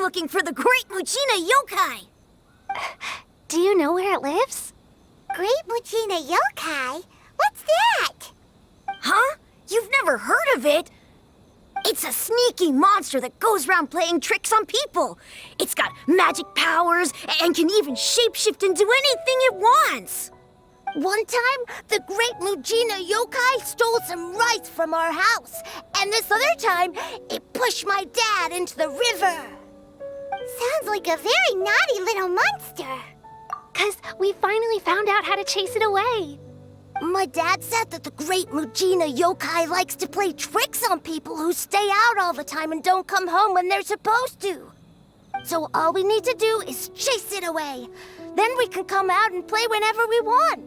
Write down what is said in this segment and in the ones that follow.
looking for the Great Mujina Yokai. Do you know where it lives? Great Mujina Yokai? What's that? Huh? You've never heard of it? It's a sneaky monster that goes around playing tricks on people. It's got magic powers and can even shapeshift into anything it wants. One time, the Great Mujina Yokai stole some rice from our house. And this other time, it pushed my dad into the river. Sounds like a very naughty little monster. 'Cause we finally found out how to chase it away. My dad said that the Great Mujina Yokai likes to play tricks on people who stay out all the time and don't come home when they're supposed to. So all we need to do is chase it away. Then we can come out and play whenever we want.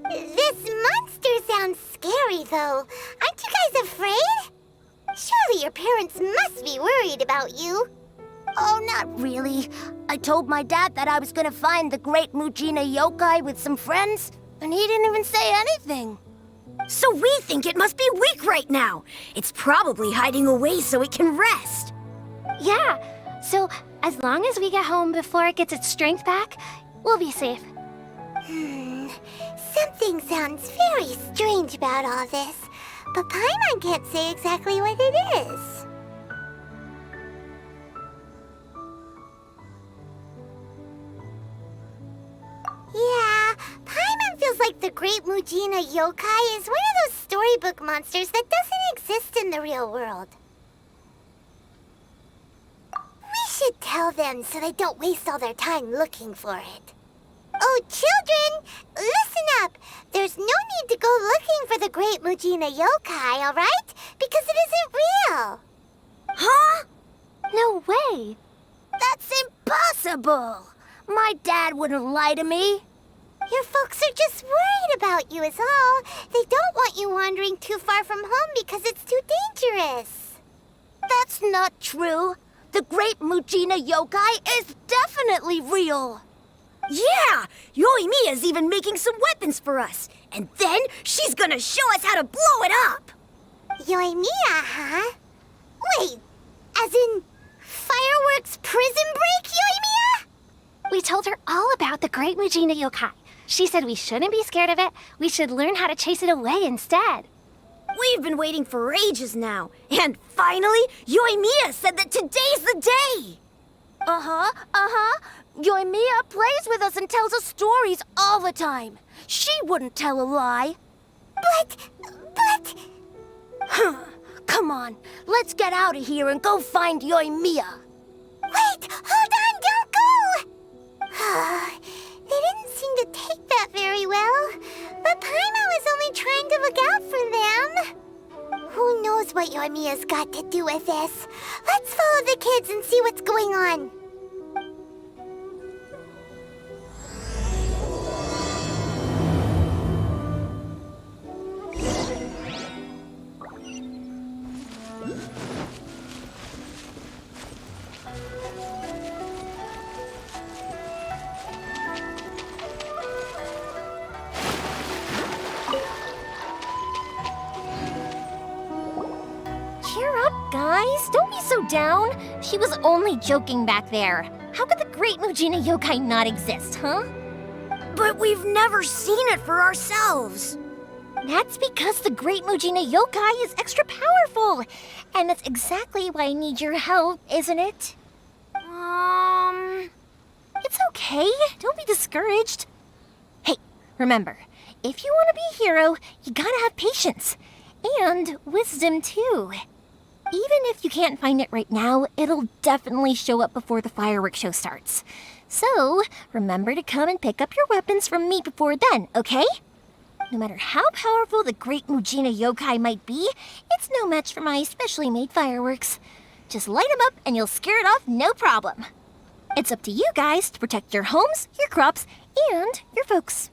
This monster sounds scary, though. Aren't you guys afraid? Surely your parents must be worried about you. Oh, not really. I told my dad that I was gonna find the Great Mujina Yokai with some friends, and he didn't even say anything. So we think it must be weak right now. It's probably hiding away so it can rest. Yeah, so as long as we get home before it gets its strength back, we'll be safe. Something sounds very strange about all this, but Paimon can't say exactly what it is. Yeah, Paimon feels like the Great Mujina Yokai is one of those storybook monsters that doesn't exist in the real world. We should tell them so they don't waste all their time looking for it. Oh, children, listen up. There's no need to go looking for the Great Mujina Yokai, all right? Because it isn't real. Huh? No way. That's impossible. My dad wouldn't lie to me. Your folks are just worried about you is all. They don't want you wandering too far from home because it's too dangerous. That's not true. The Great Mujina Yokai is definitely real. Yeah! Yoimiya's even making some weapons for us. And then she's gonna show us how to blow it up! Yoimiya, huh? Wait, as in fireworks prison break, Yoimiya? We told her all about the Great Mujina Yokai. She said we shouldn't be scared of it. We should learn how to chase it away instead. We've been waiting for ages now. And finally, Yoimiya said that today's the day! Yoimiya plays with us and tells us stories all the time. She wouldn't tell a lie. But... Come on, let's get out of here and go find Yoimiya. Wait, hold on, don't go! They didn't seem to take that very well. But Paimon was only trying to look out for them. Who knows what Yoimiya's got to do with this? Let's follow the kids and see what's going on. Cheer up, guys. Don't be so down. She was only joking back there. How could the Great Mujina Yokai not exist, huh? But we've never seen it for ourselves. That's because the Great Mujina Yokai is extra powerful. And that's exactly why I need your help, isn't it? It's okay. Don't be discouraged. Hey, remember, if you want to be a hero, you gotta have patience. And wisdom, too. Even if you can't find it right now, it'll definitely show up before the fireworks show starts. So, remember to come and pick up your weapons from me before then, okay? No matter how powerful the Great Mujina Yokai might be, it's no match for my specially made fireworks. Just light them up and you'll scare it off no problem. It's up to you guys to protect your homes, your crops, and your folks.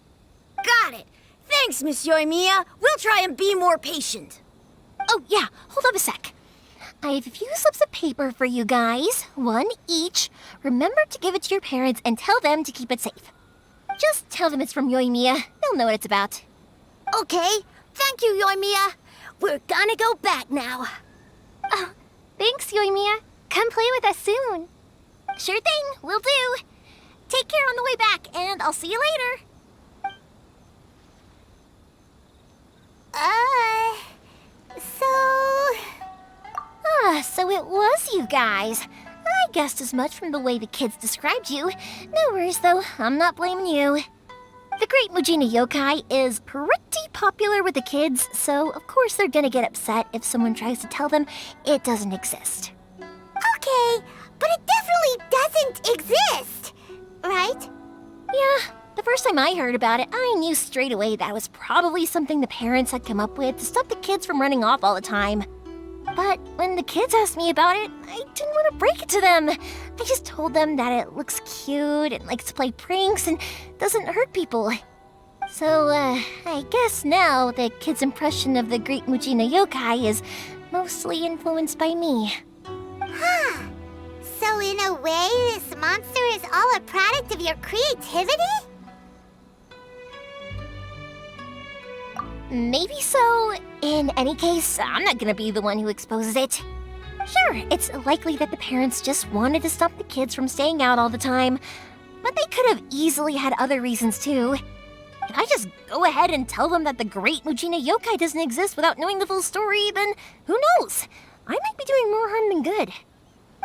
Got it. Thanks, Miss Yoimiya. We'll try and be more patient. Oh, yeah, hold up a sec. I have a few slips of paper for you guys, one each. Remember to give it to your parents and tell them to keep it safe. Just tell them it's from Yoimiya. They'll know what it's about. Okay, thank you, Yoimiya. We're gonna go back now. Oh, thanks, Yoimiya. Come play with us soon. Sure thing, will do. Take care on the way back, and I'll see you later. So it was you guys. I guessed as much from the way the kids described you. No worries, though. I'm not blaming you. The Great Mujina Yokai is pretty popular with the kids, so of course they're gonna get upset if someone tries to tell them it doesn't exist. Okay, but it definitely doesn't exist, right? Yeah, the first time I heard about it, I knew straight away that was probably something the parents had come up with to stop the kids from running off all the time. But when the kids asked me about it, I didn't want to break it to them. I just told them that it looks cute and likes to play pranks and doesn't hurt people. So, I guess now the kids' impression of the Great Mujina Yokai is mostly influenced by me. Huh. So in a way, this monster is all a product of your creativity? Maybe so. In any case, I'm not gonna be the one who exposes it. Sure, it's likely that the parents just wanted to stop the kids from staying out all the time, but they could have easily had other reasons too. If I just go ahead and tell them that the Great Mujina Yokai doesn't exist without knowing the full story, then who knows? I might be doing more harm than good.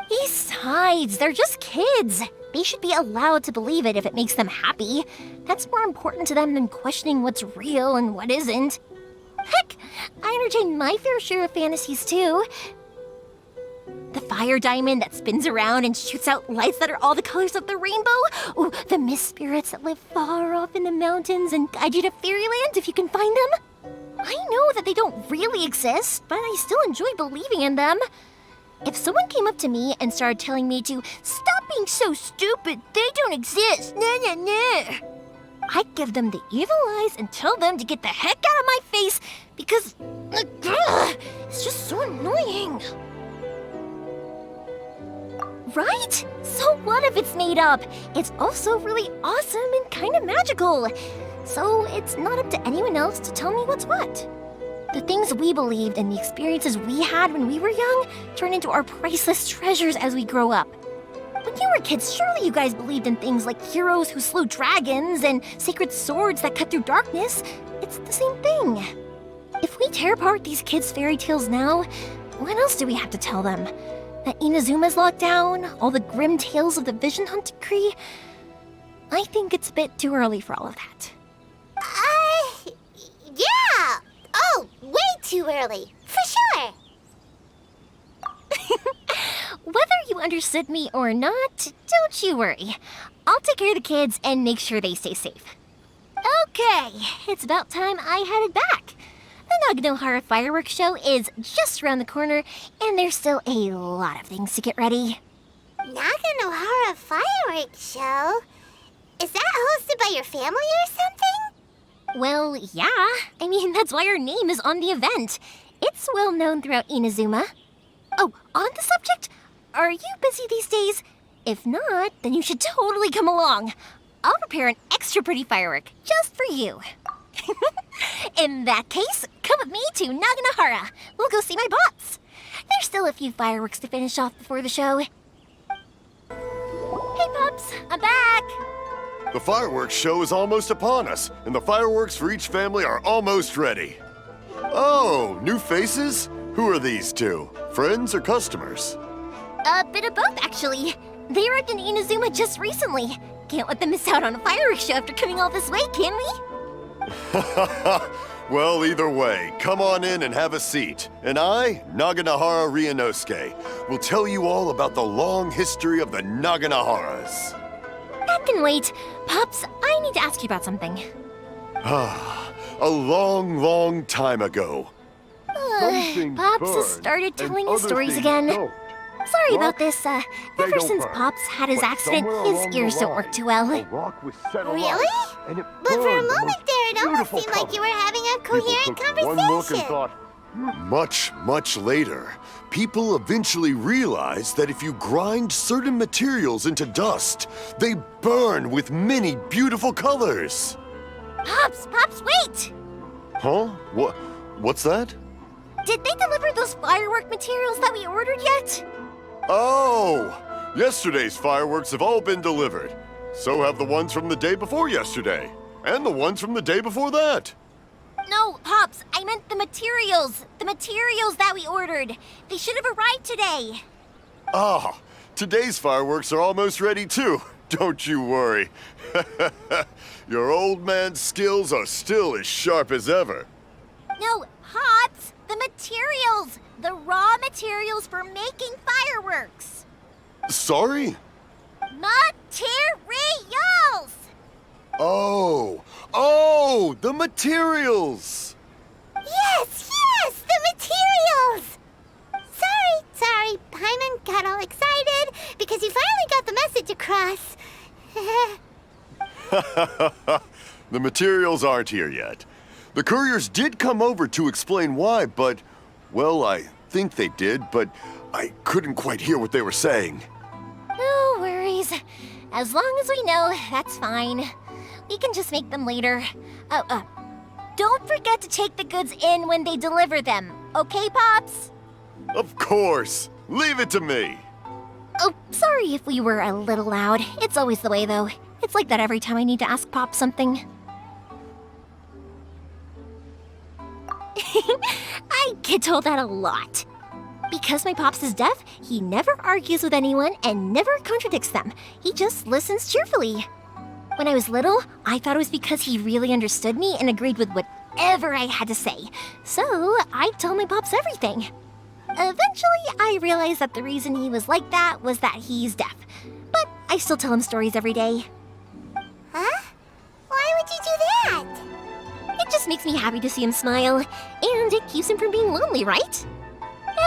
Besides, they're just kids. They should be allowed to believe it if it makes them happy. That's more important to them than questioning what's real and what isn't. Heck, I entertain my fair share of fantasies too. The fire diamond that spins around and shoots out lights that are all the colors of the rainbow. Ooh, the mist spirits that live far off in the mountains and guide you to fairyland if you can find them. I know that they don't really exist, but I still enjoy believing in them. If someone came up to me and started telling me to stop being so stupid, they don't exist, I'd give them the evil eyes and tell them to get the heck out of my face because it's just so annoying. Right? So what if it's made up? It's also really awesome and kind of magical. So it's not up to anyone else to tell me what's what. The things we believed and the experiences we had when we were young turn into our priceless treasures as we grow up. When you were kids, surely you guys believed in things like heroes who slew dragons and sacred swords that cut through darkness. It's the same thing. If we tear apart these kids' fairy tales now, what else do we have to tell them? That Inazuma's locked down? All the grim tales of the Vision Hunt decree? I think it's a bit too early for all of that. Yeah! Oh, way too early, for sure! Whether you understood me or not, don't you worry. I'll take care of the kids and make sure they stay safe. Okay, it's about time I headed back. The Naganohara fireworks show is just around the corner, and there's still a lot of things to get ready. Naganohara fireworks show? Is that hosted by your family or something? Well, yeah. I mean, that's why our name is on the event. It's well known throughout Inazuma. Oh, on the subject, are you busy these days? If not, then you should totally come along. I'll prepare an extra pretty firework just for you. In that case, come with me to Naganohara. We'll go see my bots. There's still a few fireworks to finish off before the show. Hey, Pops, I'm back. The fireworks show is almost upon us, and the fireworks for each family are almost ready. Oh, new faces? Who are these two? Friends or customers? A bit of both, actually. They arrived in Inazuma just recently. Can't let them miss out on a fireworks show after coming all this way, can we? Well, either way, come on in and have a seat. And I, Naganohara Ryunosuke, will tell you all about the long history of the Naganoharas. That can wait. Pops, I need to ask you about something. A long, long time ago. Pops has started telling his stories again. Sorry about this. Ever since Pops had his accident, his ears don't work too well. Really? But for a moment there, it almost seemed like you were having a coherent conversation. Much, much later, people eventually realized that if you grind certain materials into dust, they burn with many beautiful colors. Pops, wait! Huh? What's that? Did they deliver those firework materials that we ordered yet? Oh, Yesterday's fireworks have all been delivered. So have the ones from the day before yesterday. And the ones from the day before that. No, Pops, I meant the materials. The materials that we ordered. They should have arrived today. Ah, today's fireworks are almost ready too. Don't you worry. Your old man's skills are still as sharp as ever. No, Pops, the materials. The raw materials for making fireworks. Sorry? Materials! Oh, the materials! Yes, the materials! Sorry, Paimon got all excited because he finally got the message across. The materials aren't here yet. The couriers did come over to explain why, but, well, I think they did, but I couldn't quite hear what they were saying. No worries. As long as we know, that's fine. We can just make them later. Don't forget to take the goods in when they deliver them, okay, Pops? Of course! Leave it to me! Oh, sorry if we were a little loud. It's always the way, though. It's like that every time I need to ask Pop something. I get told that a lot. Because my Pops is deaf, he never argues with anyone and never contradicts them. He just listens cheerfully. When I was little, I thought it was because he really understood me and agreed with whatever I had to say. So I'd tell my Pops everything. Eventually, I realized that the reason he was like that was that he's deaf. But I still tell him stories every day. Huh? Why would you do that? It just makes me happy to see him smile, and it keeps him from being lonely, right?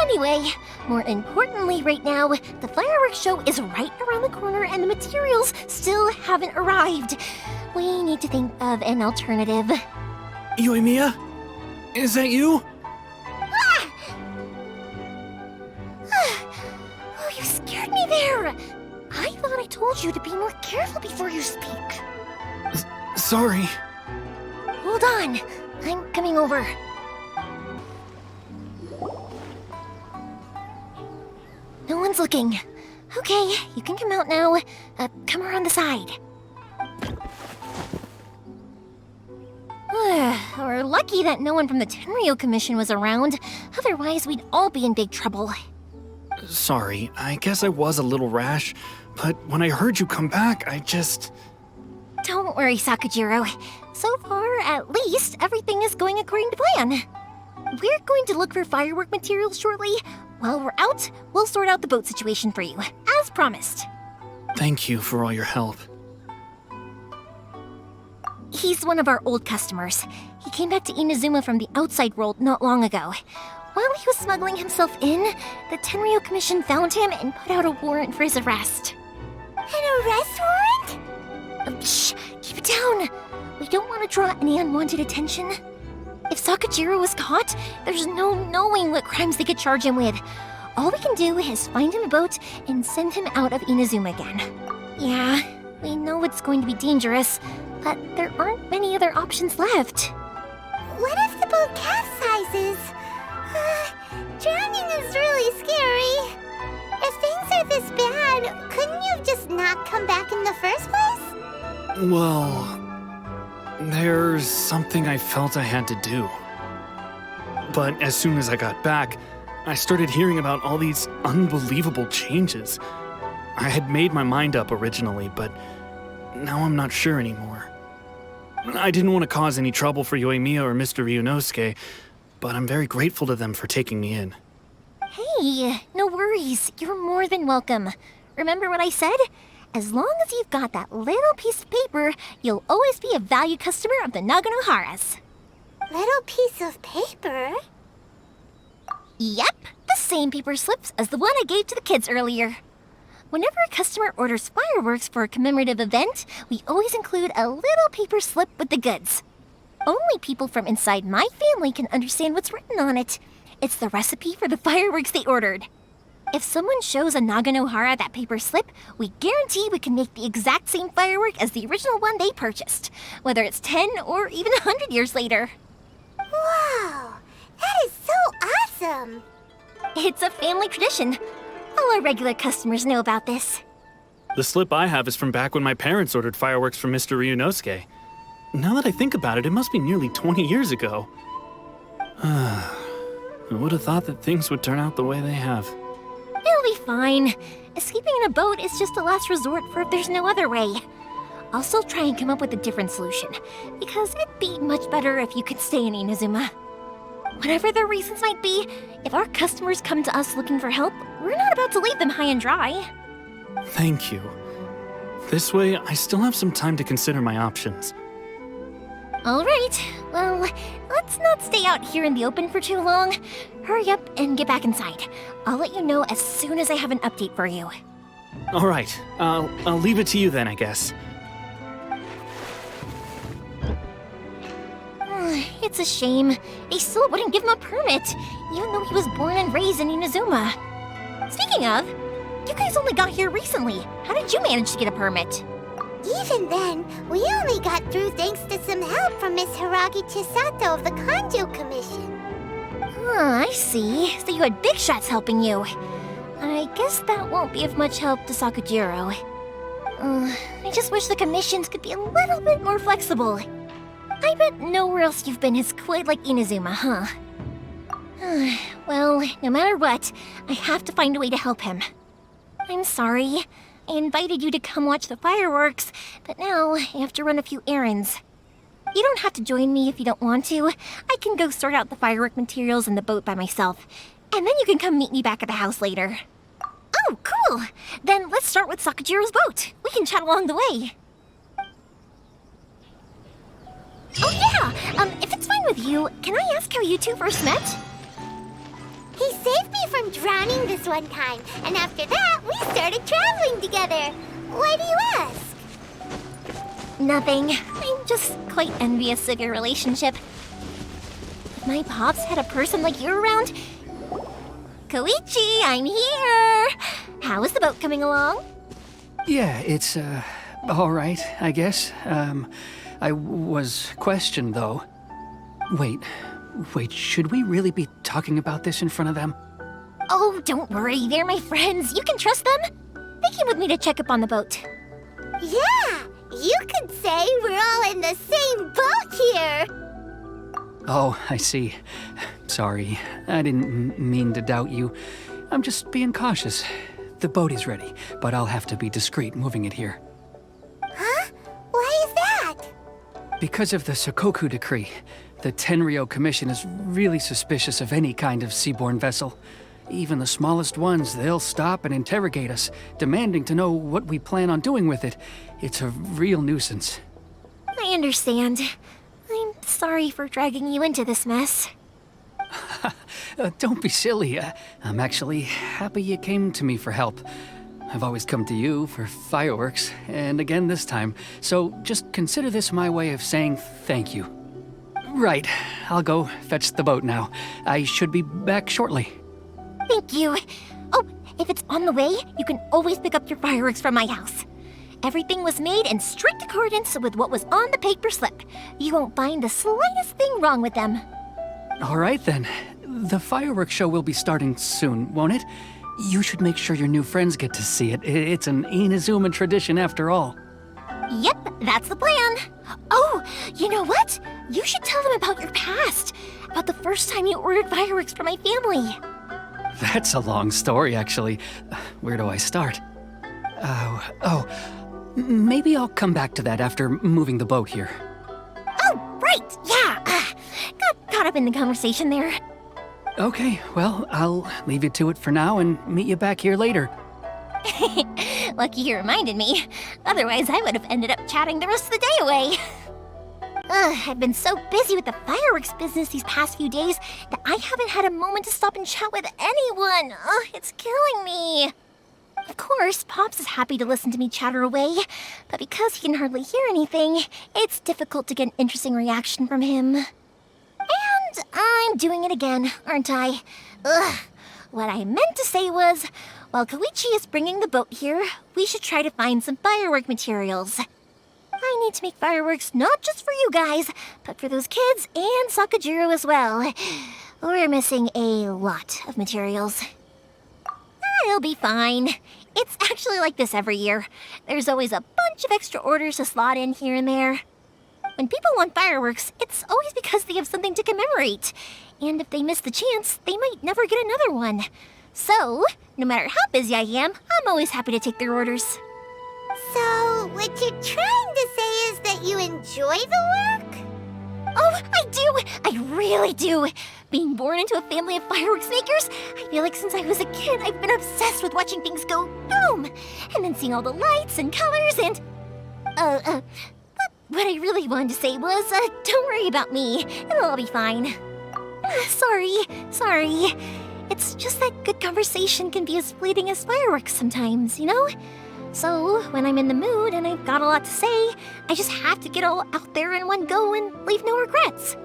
Anyway, more importantly right now, the fireworks show is right around the corner and the materials still haven't arrived. We need to think of an alternative. Yoimiya? Is that you? Oh, you scared me there! I thought I told you to be more careful before you speak. Sorry. Hold on, I'm coming over. No one's looking. Okay, you can come out now. Come around the side. We're lucky that no one from the Tenryo Commission was around. Otherwise, we'd all be in big trouble. Sorry, I guess I was a little rash, but when I heard you come back, I just... Don't worry, Sakujiro. So far, at least, everything is going according to plan. We're going to look for firework materials shortly. While we're out, we'll sort out the boat situation for you, as promised. Thank you for all your help. He's one of our old customers. He came back to Inazuma from the outside world not long ago. While he was smuggling himself in, the Tenryo Commission found him and put out a warrant for his arrest. An arrest warrant? Shh! Keep it down! We don't want to draw any unwanted attention. If Sakujiro was caught, there's no knowing what crimes they could charge him with. All we can do is find him a boat and send him out of Inazuma again. Yeah, we know it's going to be dangerous, but there aren't many other options left. What if the boat capsizes? Drowning is really scary. If things are this bad, couldn't you just not come back in the first place? Well, there's something I felt I had to do. But as soon as I got back, I started hearing about all these unbelievable changes. I had made my mind up originally, but now I'm not sure anymore. I didn't want to cause any trouble for Yoimiya or Mr. Ryunosuke, but I'm very grateful to them for taking me in. Hey, no worries. You're more than welcome. Remember what I said? As long as you've got that little piece of paper, you'll always be a valued customer of the Naganohara's. Little piece of paper? Yep, the same paper slips as the one I gave to the kids earlier. Whenever a customer orders fireworks for a commemorative event, we always include a little paper slip with the goods. Only people from inside my family can understand what's written on it. It's the recipe for the fireworks they ordered. If someone shows a Naganohara that paper slip, we guarantee we can make the exact same firework as the original one they purchased, whether it's 10 or even 100 years later. Wow, that is so awesome! It's a family tradition. A All our regular customers know about this. The slip I have is from back when my parents ordered fireworks from Mr. Ryunosuke. Now that I think about it, it must be nearly 20 years ago. I would have thought that things would turn out the way they have. It'll be fine. Escaping in a boat is just a last resort for if there's no other way. I'll still try and come up with a different solution, because it'd be much better if you could stay in Inazuma. Whatever their reasons might be, if our customers come to us looking for help, we're not about to leave them high and dry. Thank you. This way, I still have some time to consider my options. All right, well, let's not stay out here in the open for too long. Hurry up and get back inside. I'll let you know as soon as I have an update for you. All right, I'll leave it to you then, I guess. It's a shame. They still wouldn't give him a permit, even though he was born and raised in Inazuma. Speaking of, you guys only got here recently. How did you manage to get a permit? Even then, we only got through thanks to some help from Miss Hiragi Chisato of the Kanjo Commission. I see. So you had big shots helping you. I guess that won't be of much help to Sakujiro. I just wish the commissions could be a little bit more flexible. I bet nowhere else you've been is quite like Inazuma, huh? Well, no matter what, I have to find a way to help him. I'm sorry. I invited you to come watch the fireworks, but now I have to run a few errands. You don't have to join me if you don't want to. I can go sort out the firework materials in the boat by myself, and then you can come meet me back at the house later. Oh, cool! Then let's start with Sakujiro's boat. We can chat along the way. Oh yeah! If it's fine with you, can I ask how you two first met? He saved me from drowning this one time, and after that, we started traveling together. Why do you ask? Nothing. I'm just quite envious of your relationship. If my pops had a person like you around... Koichi, I'm here! How is the boat coming along? Yeah, it's, all right, I guess. I was questioned, though. Wait, should we really be talking about this in front of them? Oh, don't worry, they're my friends. You can trust them. They came with me to check up on the boat. Yeah, you could say we're all in the same boat here. Oh, I see. Sorry, I didn't mean to doubt you. I'm just being cautious. The boat is ready, but I'll have to be discreet moving it here. Huh? Why is that? Because of the Sokoku decree, the Tenryo Commission is really suspicious of any kind of seaborne vessel. Even the smallest ones, they'll stop and interrogate us, demanding to know what we plan on doing with it. It's a real nuisance. I understand. I'm sorry for dragging you into this mess. Don't be silly. I'm actually happy you came to me for help. I've always come to you for fireworks, and again this time, so just consider this my way of saying thank you. Right, I'll go fetch the boat now. I should be back shortly. Thank you. Oh, if it's on the way, you can always pick up your fireworks from my house. Everything was made in strict accordance with what was on the paper slip. You won't find the slightest thing wrong with them. All right then. The fireworks show will be starting soon, won't it? You should make sure your new friends get to see it. It's an Inazuma tradition after all. Yep, that's the plan. Oh, you know what? You should tell them about your past. About the first time you ordered fireworks for my family. That's a long story, actually. Where do I start? Maybe I'll come back to that after moving the boat here. Oh, right, yeah. Got caught up in the conversation there. Okay, well, I'll leave you to it for now and meet you back here later. Lucky you reminded me. Otherwise, I would have ended up chatting the rest of the day away. I've been so busy with the fireworks business these past few days that I haven't had a moment to stop and chat with anyone. It's killing me. Of course, Pops is happy to listen to me chatter away, but because he can hardly hear anything, it's difficult to get an interesting reaction from him. And I'm doing it again, aren't I? What I meant to say was, while Koichi is bringing the boat here, we should try to find some firework materials. I need to make fireworks not just for you guys, but for those kids and Sakujiro as well. We're missing a lot of materials. I'll be fine. It's actually like this every year. There's always a bunch of extra orders to slot in here and there. When people want fireworks, it's always because they have something to commemorate. And if they miss the chance, they might never get another one. So, no matter how busy I am, I'm always happy to take their orders. So, what you're trying to say is that you enjoy the work? Oh, I do! I really do! Being born into a family of fireworks makers, I feel like since I was a kid, I've been obsessed with watching things go boom! And then seeing all the lights and colors and... But what I really wanted to say was, don't worry about me. It'll all be fine. Sorry. It's just that good conversation can be as fleeting as fireworks sometimes, you know? So, when I'm in the mood and I've got a lot to say, I just have to get all out there in one go and leave no regrets.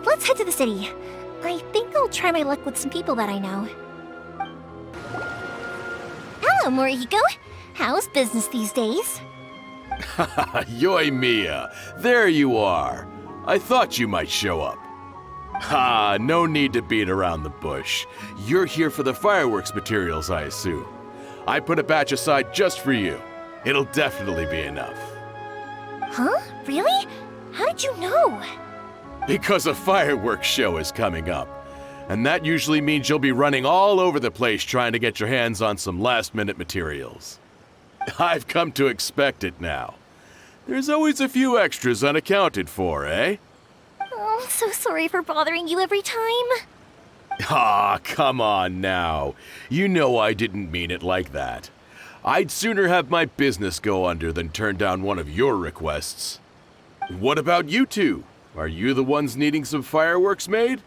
Let's head to the city. I think I'll try my luck with some people that I know. Hello, Morihiko. How's business these days? Yoimiya, there you are. I thought you might show up. Ha, no need to beat around the bush. You're here for the fireworks materials, I assume. I put a batch aside just for you. It'll definitely be enough. Huh? Really? How did you know? Because a fireworks show is coming up. And that usually means you'll be running all over the place trying to get your hands on some last-minute materials. I've come to expect it now. There's always a few extras unaccounted for, eh? Oh, I'm so sorry for bothering you every time. Ah, come on now. You know I didn't mean it like that. I'd sooner have my business go under than turn down one of your requests. What about you two? Are you the ones needing some fireworks made?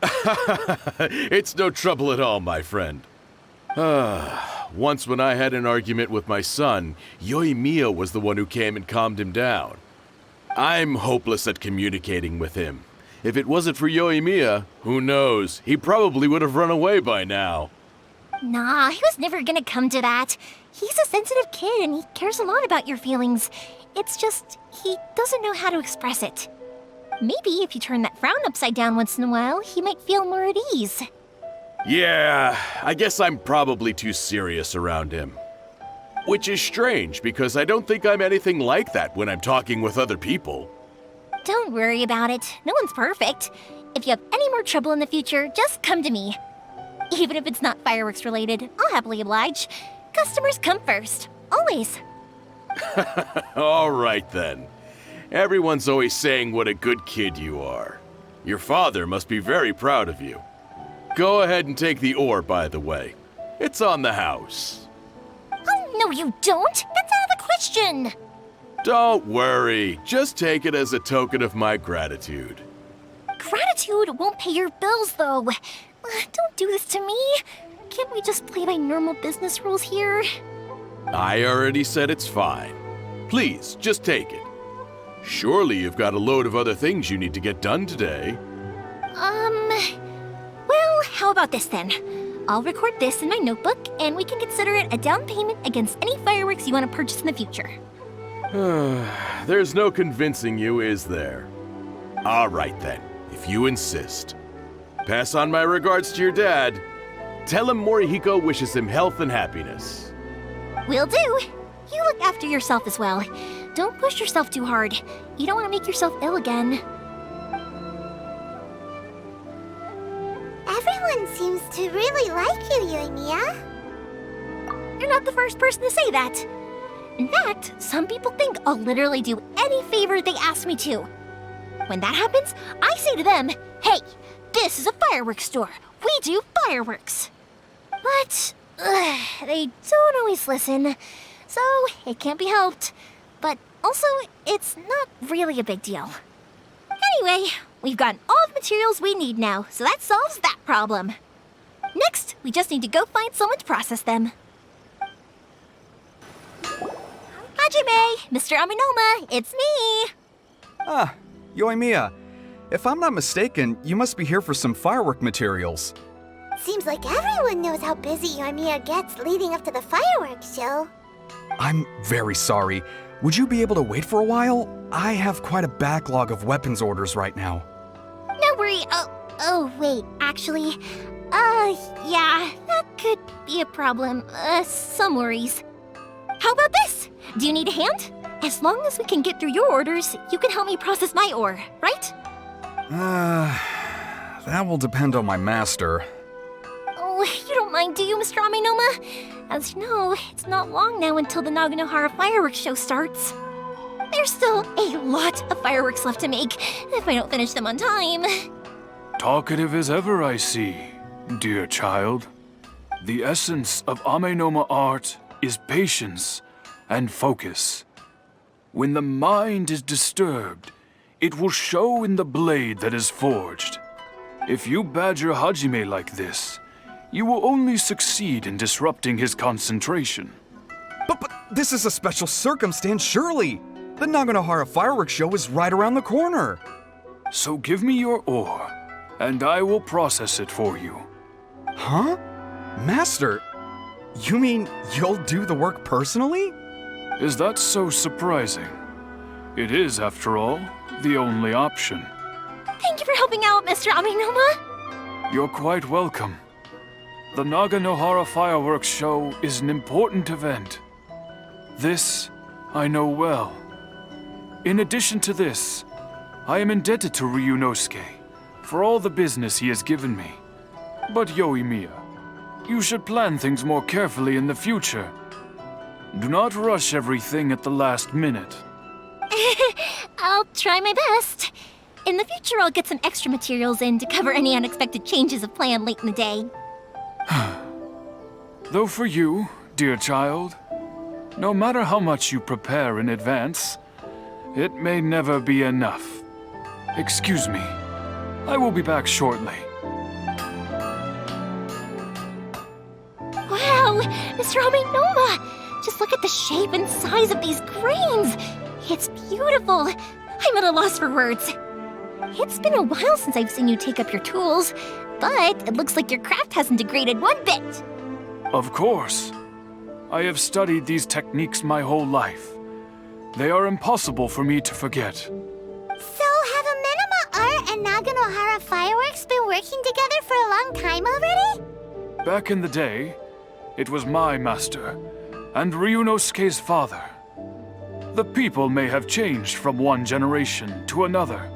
It's no trouble at all, my friend. Once when I had an argument with my son, Yoimiya was the one who came and calmed him down. I'm hopeless at communicating with him. If it wasn't for Yoimiya, who knows, he probably would have run away by now. Nah, he was never gonna come to that. He's a sensitive kid and he cares a lot about your feelings. It's just, he doesn't know how to express it. Maybe if you turn that frown upside down once in a while, he might feel more at ease. Yeah, I guess I'm probably too serious around him. Which is strange, because I don't think I'm anything like that when I'm talking with other people. Don't worry about it. No one's perfect. If you have any more trouble in the future, just come to me. Even if it's not fireworks related, I'll happily oblige. Customers come first. Always. All right then. Everyone's always saying what a good kid you are. Your father must be very proud of you. Go ahead and take the ore, by the way. It's on the house. Oh, no you don't! That's out of the question! Don't worry. Just take it as a token of my gratitude. Gratitude won't pay your bills, though. Don't do this to me. Can't we just play by normal business rules here? I already said it's fine. Please, just take it. Surely you've got a load of other things you need to get done today. Well, how about this then? I'll record this in my notebook, and we can consider it a down payment against any fireworks you want to purchase in the future. There's no convincing you, is there? All right then, if you insist. Pass on my regards to your dad. Tell him Morihiko wishes him health and happiness. Will do. You look after yourself as well. Don't push yourself too hard. You don't want to make yourself ill again. Everyone seems to really like you, Yoimiya. You're not the first person to say that. In fact, some people think I'll literally do any favor they ask me to. When that happens, I say to them, hey, this is a fireworks store. We do fireworks. But they don't always listen, so it can't be helped. But also, it's not really a big deal. Anyway, we've gotten all the materials we need now, so that solves that problem. Next, we just need to go find someone to process them. Hajime, Mr. Aminoma, it's me! Ah, Yoimiya. If I'm not mistaken, you must be here for some firework materials. Seems like everyone knows how busy Yoimiya gets leading up to the fireworks show. I'm very sorry. Would you be able to wait for a while? I have quite a backlog of weapons orders right now. No worry. Oh, wait, actually, yeah, could be a problem. Some worries. How about this? Do you need a hand? As long as we can get through your orders, you can help me process my ore, right? That will depend on my master. Oh, you don't mind, do you, Mr. Amenoma? As you know, it's not long now until the Naganohara fireworks show starts. There's still a lot of fireworks left to make if I don't finish them on time. Talkative as ever, I see, dear child. The essence of Amenoma art is patience and focus. When the mind is disturbed, it will show in the blade that is forged. If you badger Hajime like this, you will only succeed in disrupting his concentration. But this is a special circumstance, surely. The Naganohara fireworks show is right around the corner. So give me your ore, and I will process it for you. Huh? Master, you mean you'll do the work personally? Is that so surprising? It is, after all, the only option. Thank you for helping out, Mr. Amenoma. You're quite welcome. The Naganohara fireworks show is an important event. This I know well. In addition to this, I am indebted to Ryunosuke for all the business he has given me. But Yoimiya, you should plan things more carefully in the future. Do not rush everything at the last minute. I'll try my best. In the future, I'll get some extra materials in to cover any unexpected changes of plan late in the day. Though for you, dear child, no matter how much you prepare in advance, it may never be enough. Excuse me. I will be back shortly. Wow, Mr. Amenoma! Just look at the shape and size of these grains! It's beautiful! I'm at a loss for words. It's been a while since I've seen you take up your tools, but it looks like your craft hasn't degraded one bit. Of course. I have studied these techniques my whole life. They are impossible for me to forget. So have Amenoma Art and Naganohara Fireworks been working together for a long time already? Back in the day, it was my master, and Ryunosuke's father. The people may have changed from one generation to another,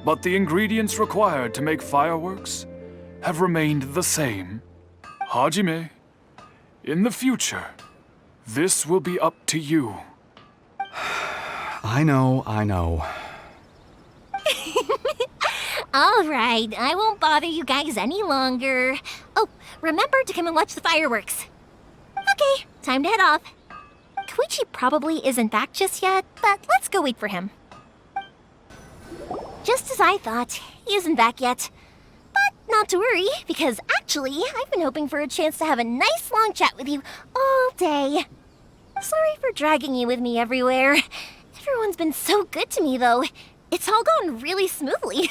but the ingredients required to make fireworks have remained the same. Hajime, in the future, this will be up to you. I know. All right, I won't bother you guys any longer. Oh, remember to come and watch the fireworks. Okay, time to head off. Koichi probably isn't back just yet, but let's go wait for him. Just as I thought, he isn't back yet. But not to worry, because actually, I've been hoping for a chance to have a nice long chat with you all day. Sorry for dragging you with me everywhere. Everyone's been so good to me, though. It's all gone really smoothly.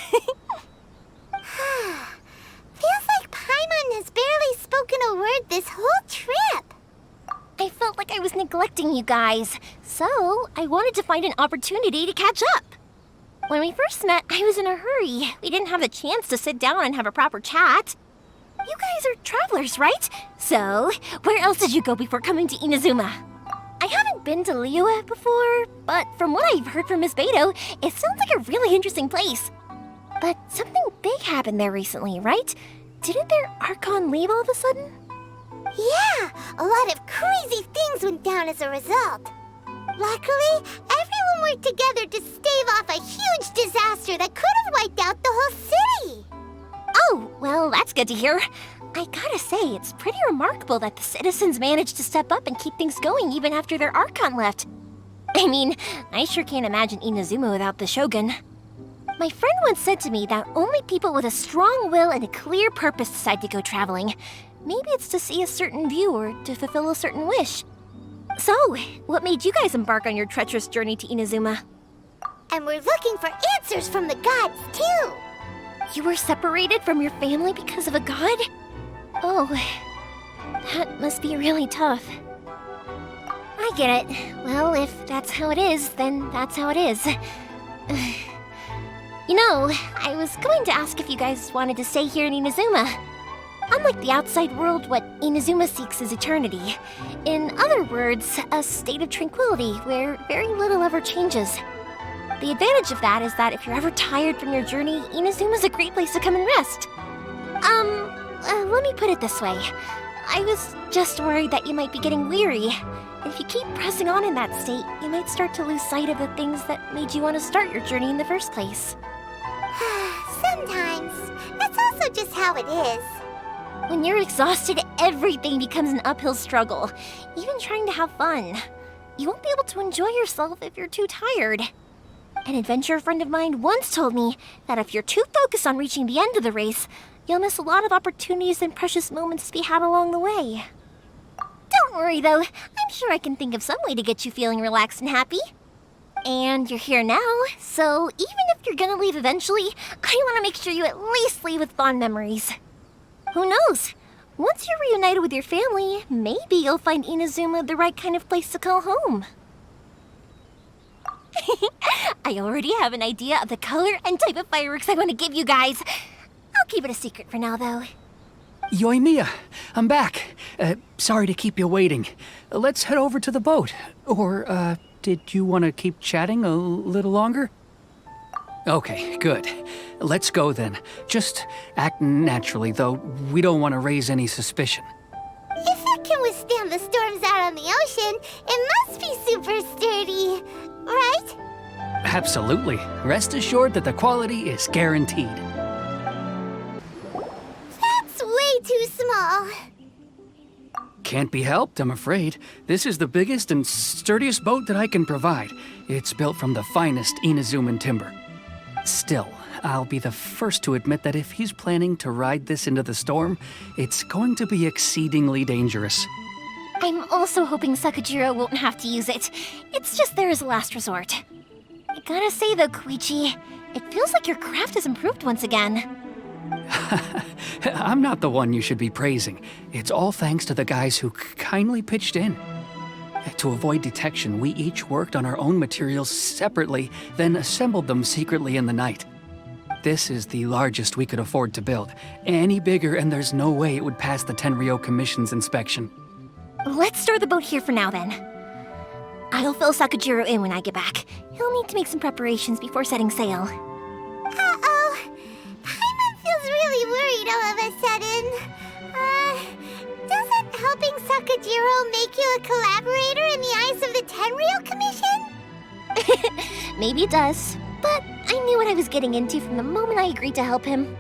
Feels like Paimon has barely spoken a word this whole trip. I felt like I was neglecting you guys, so I wanted to find an opportunity to catch up. When we first met, I was in a hurry. We didn't have the chance to sit down and have a proper chat. You guys are travelers, right? So, where else did you go before coming to Inazuma? I haven't been to Liyue before, but from what I've heard from Miss Beto, it sounds like a really interesting place. But something big happened there recently, right? Didn't their Archon leave all of a sudden? Yeah, a lot of crazy things went down as a result. Luckily, everyone worked together to stave off a huge disaster that could have wiped out the whole city. Oh, well, that's good to hear. I gotta say, it's pretty remarkable that the citizens managed to step up and keep things going even after their Archon left. I mean, I sure can't imagine Inazuma without the Shogun. My friend once said to me that only people with a strong will and a clear purpose decide to go traveling. Maybe it's to see a certain view or to fulfill a certain wish. So, what made you guys embark on your treacherous journey to Inazuma? And we're looking for answers from the gods, too. You were separated from your family because of a god? Oh, that must be really tough. I get it. Well, if that's how it is, then that's how it is. You know, I was going to ask if you guys wanted to stay here in Inazuma. Unlike the outside world, what Inazuma seeks is eternity. In other words, a state of tranquility where very little ever changes. The advantage of that is that if you're ever tired from your journey, Inazuma's a great place to come and rest. Let me put it this way. I was just worried that you might be getting weary. If you keep pressing on in that state, you might start to lose sight of the things that made you want to start your journey in the first place. Sometimes. That's also just how it is. When you're exhausted, everything becomes an uphill struggle, even trying to have fun. You won't be able to enjoy yourself if you're too tired. An adventurer friend of mine once told me that if you're too focused on reaching the end of the race, you'll miss a lot of opportunities and precious moments to be had along the way. Don't worry though, I'm sure I can think of some way to get you feeling relaxed and happy. And you're here now, so even if you're gonna leave eventually, I want to make sure you at least leave with fond memories. Who knows? Once you're reunited with your family, maybe you'll find Inazuma the right kind of place to call home. I already have an idea of the color and type of fireworks I want to give you guys. I'll keep it a secret for now, though. Yoimiya, I'm back. Sorry to keep you waiting. Let's head over to the boat. Or, did you want to keep chatting a little longer? Okay, good. Let's go then. Just act naturally, though we don't want to raise any suspicion. If it can withstand the storms out on the ocean, it must be super sturdy, right? Absolutely. Rest assured that the quality is guaranteed. That's way too small. Can't be helped, I'm afraid. This is the biggest and sturdiest boat that I can provide. It's built from the finest Inazuman timber. Still, I'll be the first to admit that if he's planning to ride this into the storm, it's going to be exceedingly dangerous. I'm also hoping Sakajiro won't have to use it. It's just there as a last resort. I gotta say though, Koichi, it feels like your craft has improved once again. I'm not the one you should be praising. It's all thanks to the guys who kindly pitched in. To avoid detection, we each worked on our own materials separately, then assembled them secretly in the night. This is the largest we could afford to build. Any bigger and there's no way it would pass the Tenryou Commission's inspection. Let's store the boat here for now then. I'll fill Sakajiro in when I get back. He'll need to make some preparations before setting sail. Uh-oh. Paimon feels really worried all of a sudden. Doesn't helping Sakajiro make you a collaborator in the eyes of the Tenryou Commission? Maybe it does, but I knew what I was getting into from the moment I agreed to help him.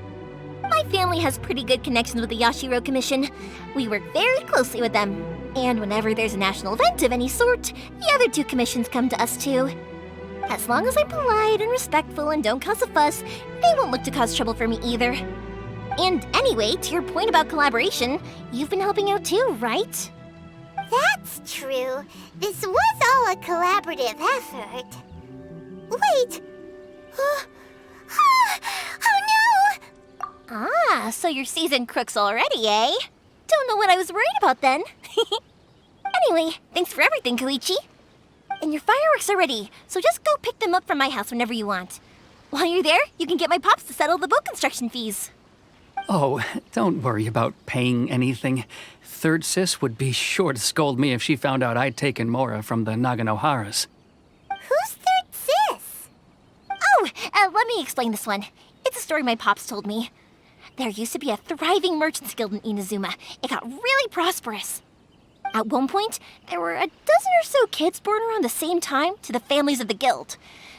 My family has pretty good connections with the Yashiro Commission. We work very closely with them. And whenever there's a national event of any sort, the other two commissions come to us too. As long as I'm polite and respectful and don't cause a fuss, they won't look to cause trouble for me either. And anyway, to your point about collaboration, you've been helping out too, right? That's true. This was all a collaborative effort. Wait! Oh no! Ah, so you're seasoned crooks already, eh? Don't know what I was worried about then. Anyway, thanks for everything, Koichi. And your fireworks are ready, so just go pick them up from my house whenever you want. While you're there, you can get my pops to settle the boat construction fees. Oh, don't worry about paying anything. Third Sis would be sure to scold me if she found out I'd taken Mora from the Naganoharas. Who's Third Sis? Oh, let me explain this one. It's a story my pops told me. There used to be a thriving merchants guild in Inazuma. It got really prosperous. At one point, there were a dozen or so kids born around the same time to the families of the guild.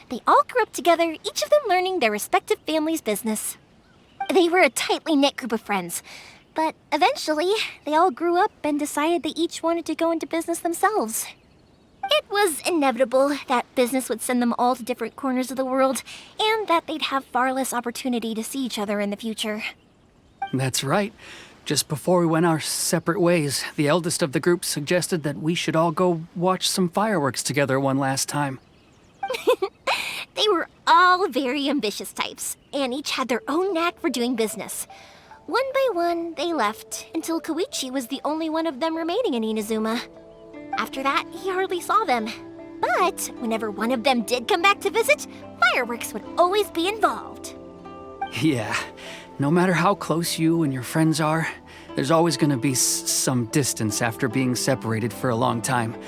They all grew up together, each of them learning their respective family's business. They were a tightly knit group of friends, but eventually, they all grew up and decided they each wanted to go into business themselves. It was inevitable that business would send them all to different corners of the world, and that they'd have far less opportunity to see each other in the future. That's right. Just before we went our separate ways, the eldest of the group suggested that we should all go watch some fireworks together one last time. They were all very ambitious types, and each had their own knack for doing business. One by one, they left, until Koichi was the only one of them remaining in Inazuma. After that, he hardly saw them. But whenever one of them did come back to visit, fireworks would always be involved. Yeah, no matter how close you and your friends are, There's always gonna be some distance after being separated for a long time.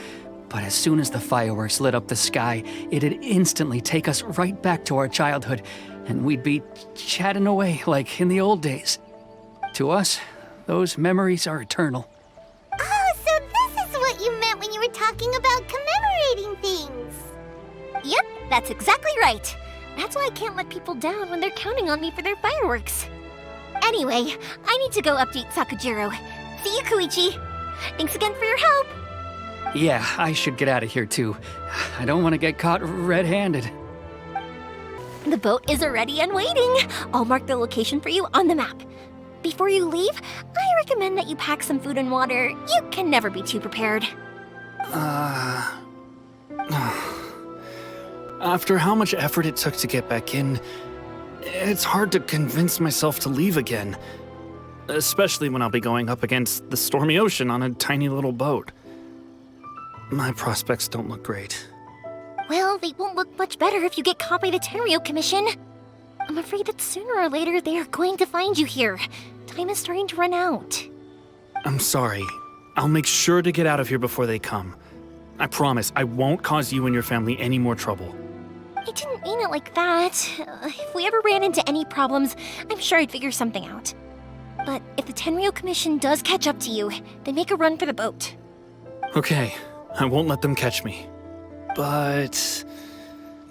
But as soon as the fireworks lit up the sky, it'd instantly take us right back to our childhood, and we'd be chatting away like in the old days. To us, those memories are eternal. Oh, so this is what you meant when you were talking about commemorating things. Yep, that's exactly right. That's why I can't let people down when they're counting on me for their fireworks. Anyway, I need to go update Sakujiro. See you, Koichi. Thanks again for your help. Yeah, I should get out of here too. I don't want to get caught red-handed. The boat is ready and waiting. I'll mark the location for you on the map. Before you leave, I recommend that you pack some food and water. You can never be too prepared. After how much effort it took to get back in, it's hard to convince myself to leave again. Especially when I'll be going up against the stormy ocean on a tiny little boat. My prospects don't look great. Well, they won't look much better if you get caught by the Tenryou Commission. I'm afraid that sooner or later they are going to find you here. Time is starting to run out. I'm sorry. I'll make sure to get out of here before they come. I promise I won't cause you and your family any more trouble. I didn't mean it like that. If we ever ran into any problems, I'm sure I'd figure something out. But if the Tenryou Commission does catch up to you, then make a run for the boat. Okay, I won't let them catch me. But...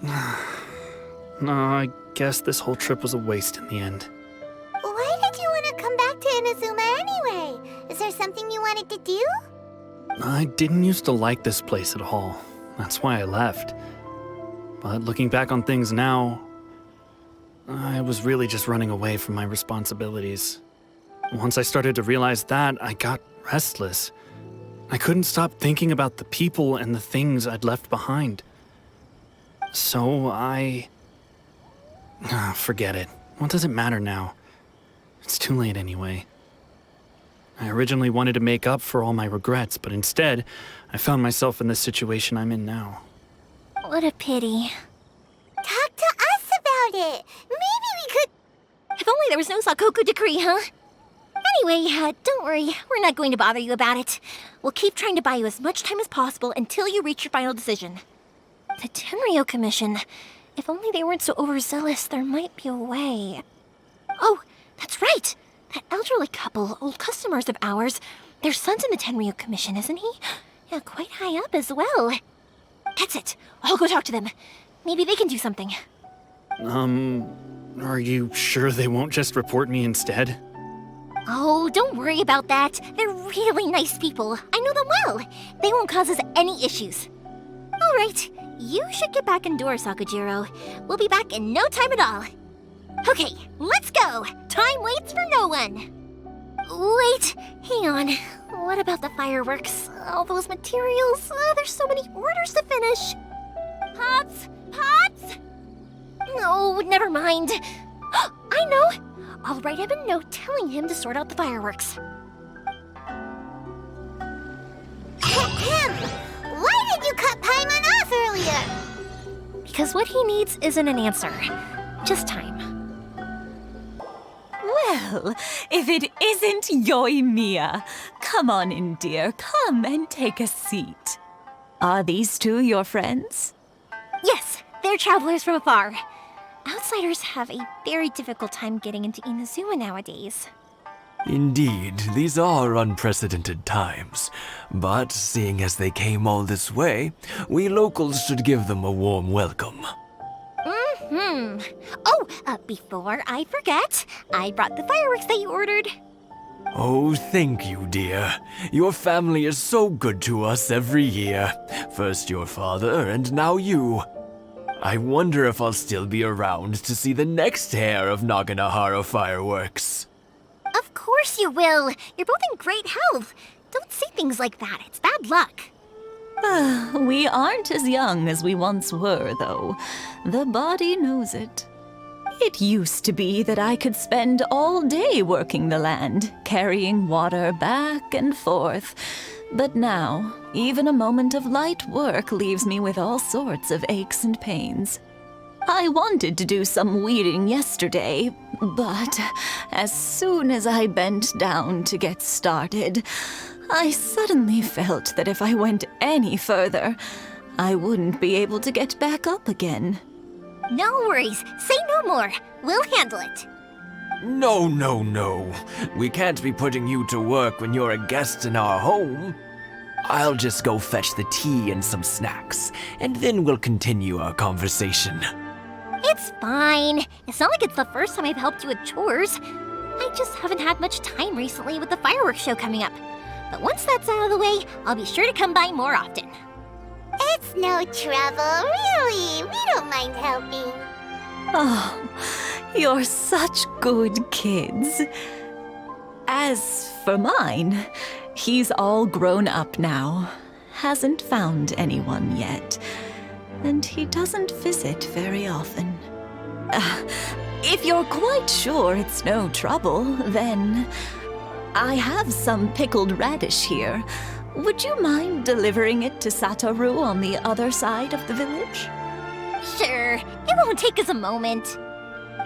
no, I guess this whole trip was a waste in the end. Why did you want to come back to Inazuma anyway? Is there something you wanted to do? I didn't used to like this place at all. That's why I left. But looking back on things now, I was really just running away from my responsibilities. Once I started to realize that, I got restless. I couldn't stop thinking about the people and the things I'd left behind. So forget it. What does it matter now? It's too late anyway. I originally wanted to make up for all my regrets, but instead, I found myself in the situation I'm in now. What a pity. Talk to us about it. Maybe we could... If only there was no Sakoku decree, huh? Anyway, don't worry. We're not going to bother you about it. We'll keep trying to buy you as much time as possible until you reach your final decision. The Tenryou Commission. If only they weren't so overzealous, there might be a way. Oh, that's right! That elderly couple, old customers of ours, their son's in the Tenryou Commission, isn't he? Yeah, quite high up as well. That's it. I'll go talk to them. Maybe they can do something. Are you sure they won't just report me instead? Oh, don't worry about that. They're really nice people. I know them well. They won't cause us any issues. All right, you should get back indoors, Sakujiro. We'll be back in no time at all. Okay, let's go. Time waits for no one. Wait, hang on. What about the fireworks? All those materials? There's so many orders to finish. Pops? Pops? No, never mind. I know. I'll write him a note telling him to sort out the fireworks. Ahem! Why did you cut Paimon off earlier? Because what he needs isn't an answer, just time. Well, if it isn't Yoimiya, come on in, dear. Come and take a seat. Are these two your friends? Yes, they're travelers from afar. Outsiders have a very difficult time getting into Inazuma nowadays. Indeed, these are unprecedented times. But seeing as they came all this way, we locals should give them a warm welcome. Oh, before I forget, I brought the fireworks that you ordered. Oh, thank you, dear. Your family is so good to us every year. First your father, and now you. I wonder if I'll still be around to see the next hair of Naganohara fireworks. Of course you will. You're both in great health. Don't say things like that. It's bad luck. We aren't as young as we once were, though. The body knows it. It used to be that I could spend all day working the land, carrying water back and forth. But now, even a moment of light work leaves me with all sorts of aches and pains. I wanted to do some weeding yesterday, but as soon as I bent down to get started, I suddenly felt that if I went any further, I wouldn't be able to get back up again. No worries. Say no more. We'll handle it. No, no, no. We can't be putting you to work when you're a guest in our home. I'll just go fetch the tea and some snacks, and then we'll continue our conversation. It's fine. It's not like it's the first time I've helped you with chores. I just haven't had much time recently with the fireworks show coming up. But once that's out of the way, I'll be sure to come by more often. It's no trouble, really. We don't mind helping. Oh, you're such good kids. As for mine, he's all grown up now, hasn't found anyone yet, and he doesn't visit very often. If you're quite sure it's no trouble, then I have some pickled radish here. Would you mind delivering it to Satoru on the other side of the village? Sure, it won't take us a moment.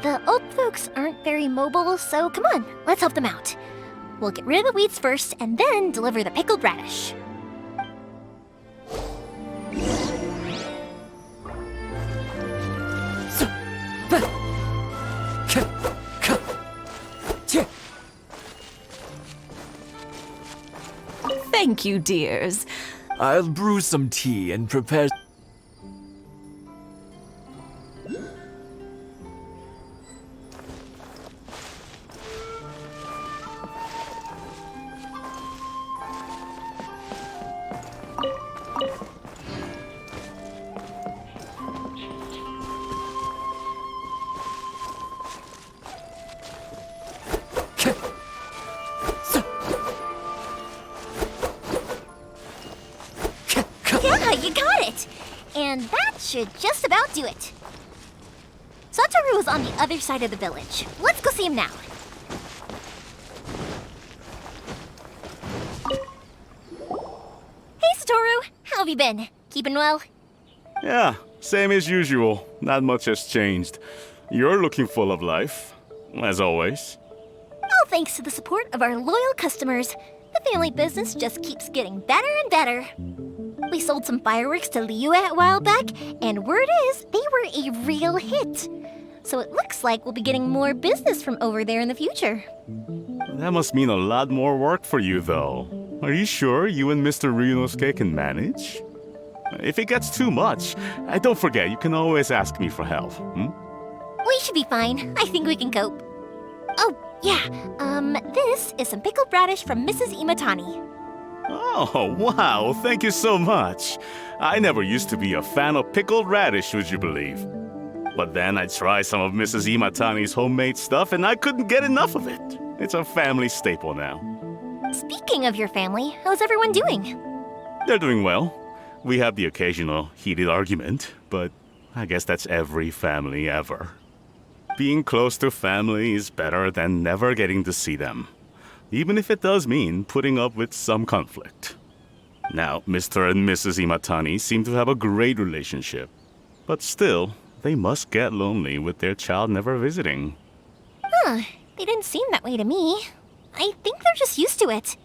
The old folks aren't very mobile, so come on, let's help them out. We'll get rid of the weeds first and then deliver the pickled radish. Thank you, dears. I'll brew some tea and prepare... Yeah, you got it! And that should just about do it. Satoru is on the other side of the village. Let's go see him now. Hey, Satoru! How have you been? Keeping well? Yeah, same as usual. Not much has changed. You're looking full of life, as always. All thanks to the support of our loyal customers, the family business just keeps getting better and better. We sold some fireworks to Liyue a while back, and word is they were a real hit. So it looks like we'll be getting more business from over there in the future. That must mean a lot more work for you, though. Are you sure you and Mr. Ryunosuke can manage? If it gets too much, don't forget, you can always ask me for help. We should be fine. I think we can cope. Oh, yeah. This is some pickled radish from Mrs. Imatani. Oh, wow, thank you so much. I never used to be a fan of pickled radish, would you believe? But then I tried some of Mrs. Imatani's homemade stuff and I couldn't get enough of it. It's a family staple now. Speaking of your family, how's everyone doing? They're doing well. We have the occasional heated argument, but I guess that's every family ever. Being close to family is better than never getting to see them, even if it does mean putting up with some conflict. Now, Mr. and Mrs. Imatani seem to have a great relationship, but still, they must get lonely with their child never visiting. Huh, they didn't seem that way to me. I think they're just used to it.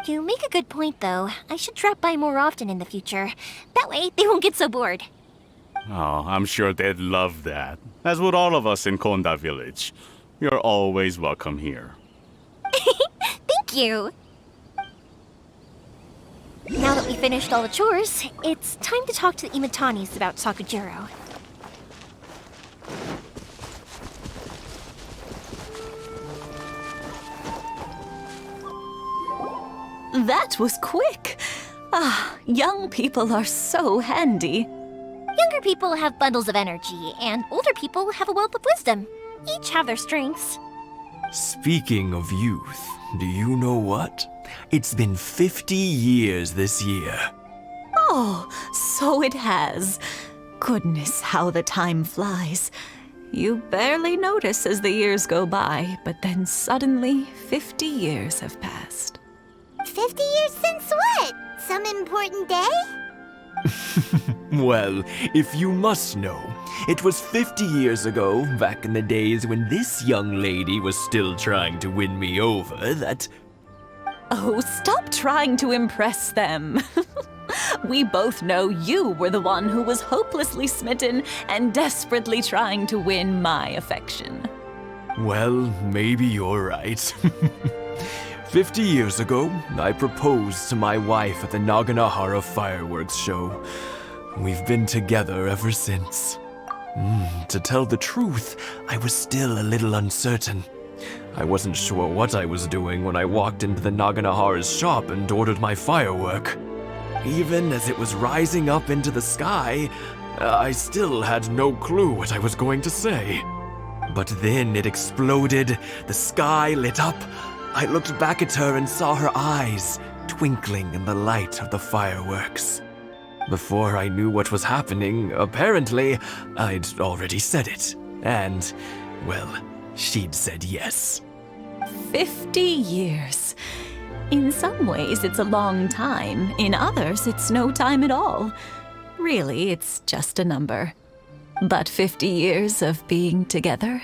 You make a good point, though. I should drop by more often in the future. That way, they won't get so bored. Oh, I'm sure they'd love that, as would all of us in Konda Village. You're always welcome here. Thank you! Now that we finished all the chores, it's time to talk to the Imatanis about Sakujiro. That was quick. Young people are so handy. Younger people have bundles of energy, and older people have a wealth of wisdom. Each have their strengths. Speaking of youth, do you know what? It's been 50 years this year. Oh, so it has. Goodness, how the time flies. You barely notice as the years go by, but then suddenly 50 years have passed. 50 years since what? Some important day? Well, if you must know, it was 50 years ago, back in the days when this young lady was still trying to win me over, that... Oh, stop trying to impress them. We both know you were the one who was hopelessly smitten and desperately trying to win my affection. Well, maybe you're right. 50 years ago, I proposed to my wife at the Naganohara fireworks show. We've been together ever since. To tell the truth, I was still a little uncertain. I wasn't sure what I was doing when I walked into the Naganohara's shop and ordered my firework. Even as it was rising up into the sky, I still had no clue what I was going to say. But then it exploded, the sky lit up. I looked back at her and saw her eyes twinkling in the light of the fireworks. Before I knew what was happening, apparently, I'd already said it. And, well, she'd said yes. 50 years. In some ways, it's a long time. In others, it's no time at all. Really, it's just a number. But 50 years of being together?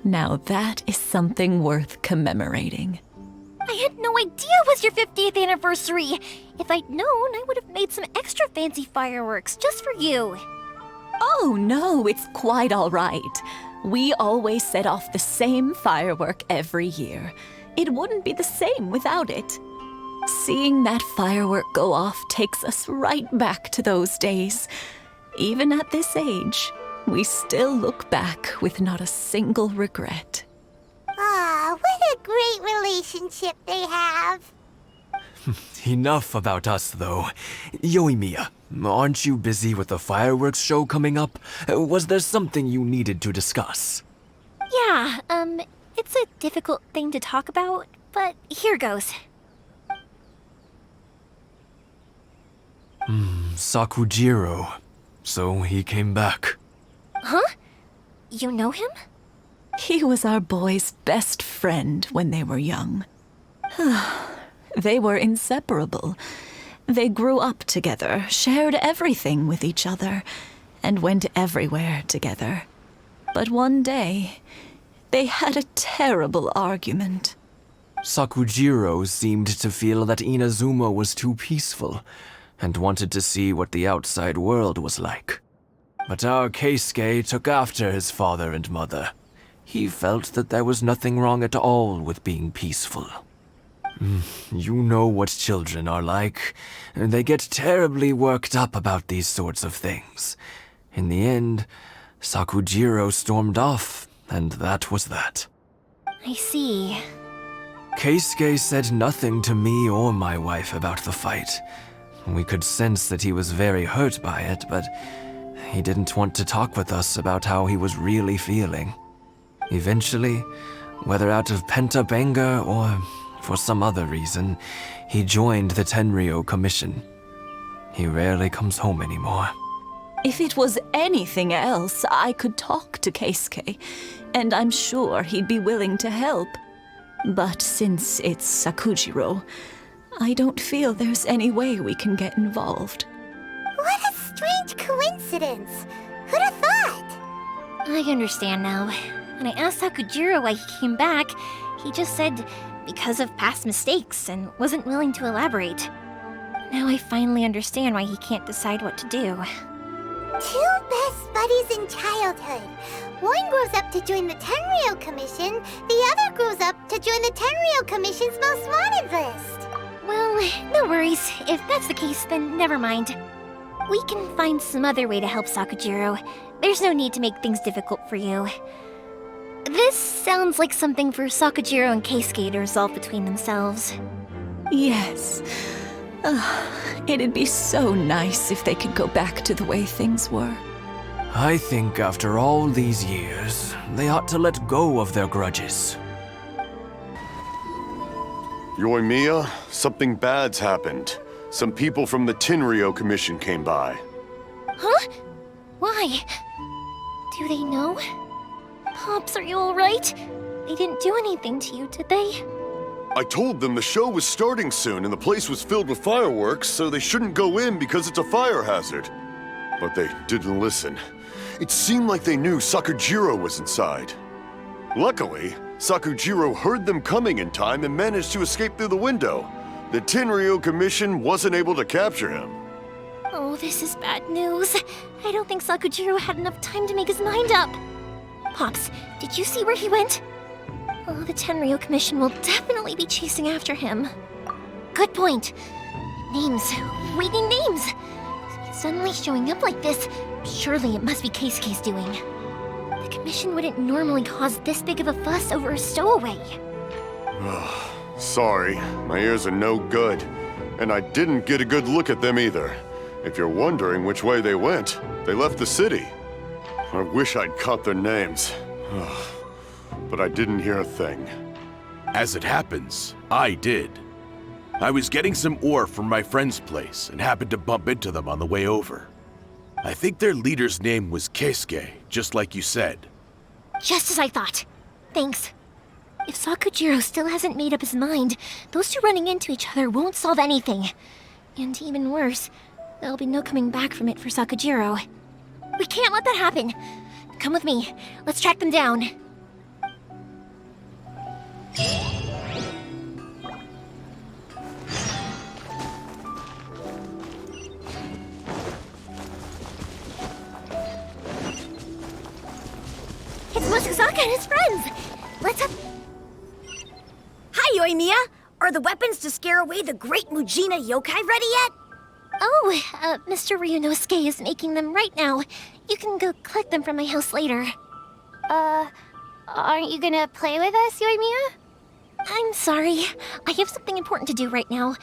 Now that is something worth commemorating. I had no idea it was your 50th anniversary. If I'd known, I would have made some extra fancy fireworks just for you. Oh no, it's quite all right. We always set off the same firework every year. It wouldn't be the same without it. Seeing that firework go off takes us right back to those days. Even at this age, we still look back with not a single regret. Ah, what a great relationship they have. Enough about us, though. Yoimiya, aren't you busy with the fireworks show coming up? Was there something you needed to discuss? Yeah, it's a difficult thing to talk about, but here goes. Sakujiro. So he came back. Huh? You know him? He was our boys' best friend when they were young. They were inseparable. They grew up together, shared everything with each other, and went everywhere together. But one day, they had a terrible argument. Sakujiro seemed to feel that Inazuma was too peaceful, and wanted to see what the outside world was like. But our Keisuke took after his father and mother. He felt that there was nothing wrong at all with being peaceful. You know what children are like. They get terribly worked up about these sorts of things. In the end, Sakujiro stormed off, and that was that. I see. Keisuke said nothing to me or my wife about the fight. We could sense that he was very hurt by it, but he didn't want to talk with us about how he was really feeling. Eventually, whether out of pent-up anger or for some other reason, he joined the Tenryou Commission. He rarely comes home anymore. If it was anything else, I could talk to Keisuke, and I'm sure he'd be willing to help. But since it's Sakujiro, I don't feel there's any way we can get involved. What a strange coincidence. Who'd have thought? I understand now. When I asked Sakujiro why he came back, he just said because of past mistakes and wasn't willing to elaborate. Now I finally understand why he can't decide what to do. Two best buddies in childhood. One grows up to join the Tenryou Commission, the other grows up to join the Tenryou Commission's most wanted list. Well, no worries. If that's the case, then never mind. We can find some other way to help Sakujiro. There's no need to make things difficult for you. This sounds like something for Sakujiro and Keisuke to resolve between themselves. Yes. It'd be so nice if they could go back to the way things were. I think after all these years, they ought to let go of their grudges. Yoimiya, something bad's happened. Some people from the Tenryou Commission came by. Huh? Why? Do they know? Pops, are you alright? They didn't do anything to you, did they? I told them the show was starting soon and the place was filled with fireworks, so they shouldn't go in because it's a fire hazard. but they didn't listen. It seemed like they knew Sakujiro was inside. Luckily, Sakujiro heard them coming in time and managed to escape through the window. The Tenryou Commission wasn't able to capture him. Oh, this is bad news. I don't think Sakujiro had enough time to make his mind up. Pops, did you see where he went? Oh, the Tenryou Commission will definitely be chasing after him. Good point. Names. Reading names. Suddenly showing up like this, surely it must be Keisuke's doing. The Commission wouldn't normally cause this big of a fuss over a stowaway. Sorry, my ears are no good. And I didn't get a good look at them either. If you're wondering which way they went, they left the city. I wish I'd caught their names. But I didn't hear a thing. As it happens, I did. I was getting some ore from my friend's place and happened to bump into them on the way over. I think their leader's name was Keisuke, just like you said. Just as I thought. Thanks. If Sakujiro still hasn't made up his mind, those two running into each other won't solve anything. And even worse, there'll be no coming back from it for Sakujiro. We can't let that happen. Come with me. Let's track them down. It's Mochizaka and his friends! Let's have... Hi, Yoimiya! Are the weapons to scare away the great Mujina yokai ready yet? Oh, Mr. Ryunosuke is making them right now. You can go collect them from my house later. Aren't you gonna play with us, Yoimiya? I'm sorry. I have something important to do right now.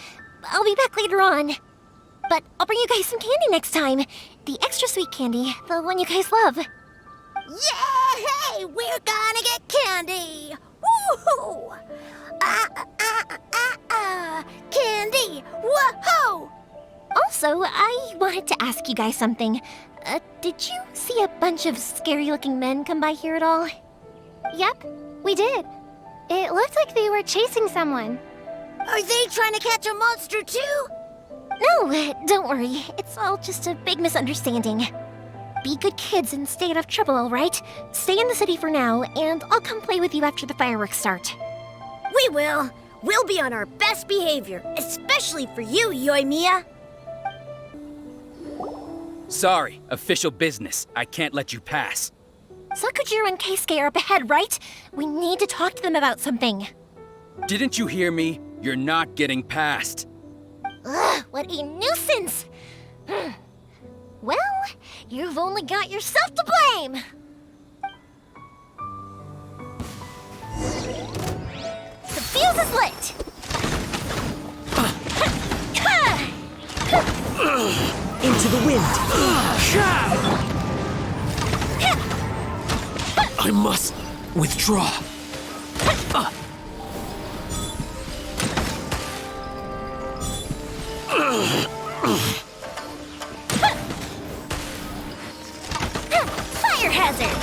I'll be back later on. But I'll bring you guys some candy next time. The extra sweet candy, the one you guys love. Yay! We're gonna get candy! Woohoo! Candy! Woohoo! Also, I wanted to ask you guys something. Did you see a bunch of scary-looking men come by here at all? Yep, we did. It looked like they were chasing someone. Are they trying to catch a monster too? No, don't worry. It's all just a big misunderstanding. Be good kids and stay out of trouble, all right? Stay in the city for now, and I'll come play with you after the fireworks start. We will. We'll be on our best behavior, especially for you, Yoimiya. Sorry, official business. I can't let you pass. Sakujiro and Keisuke are up ahead, right? We need to talk to them about something. Didn't you hear me? You're not getting past. Ugh, what a nuisance! Well, you've only got yourself to blame! The fuse is lit! Into the wind! I must withdraw. Fire hazard!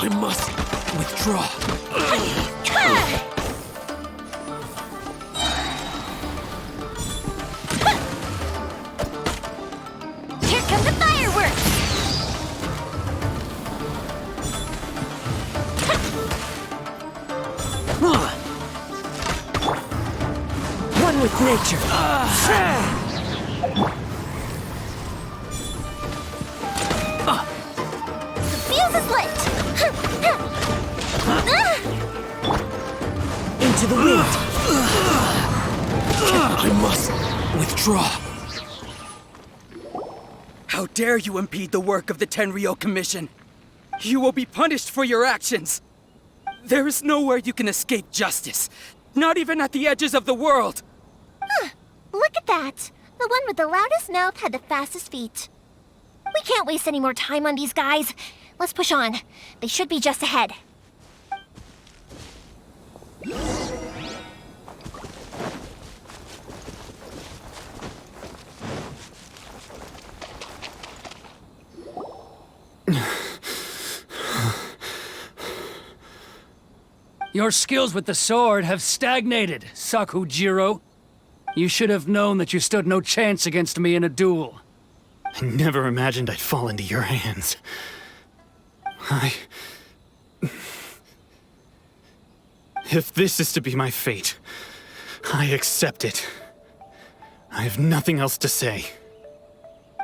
I must withdraw. Here come the fireworks! One with nature. The fuse is lit! Into the wind. I must withdraw. How dare you impede the work of the Tenryou Commission? You will be punished for your actions. There is nowhere you can escape justice. Not even at the edges of the world. Look at that! The one with the loudest mouth had the fastest feet. We can't waste any more time on these guys. Let's push on. They should be just ahead. Your skills with the sword have stagnated, Sakujiro. You should have known that you stood no chance against me in a duel. I never imagined I'd fall into your hands. If this is to be my fate, I accept it. I have nothing else to say.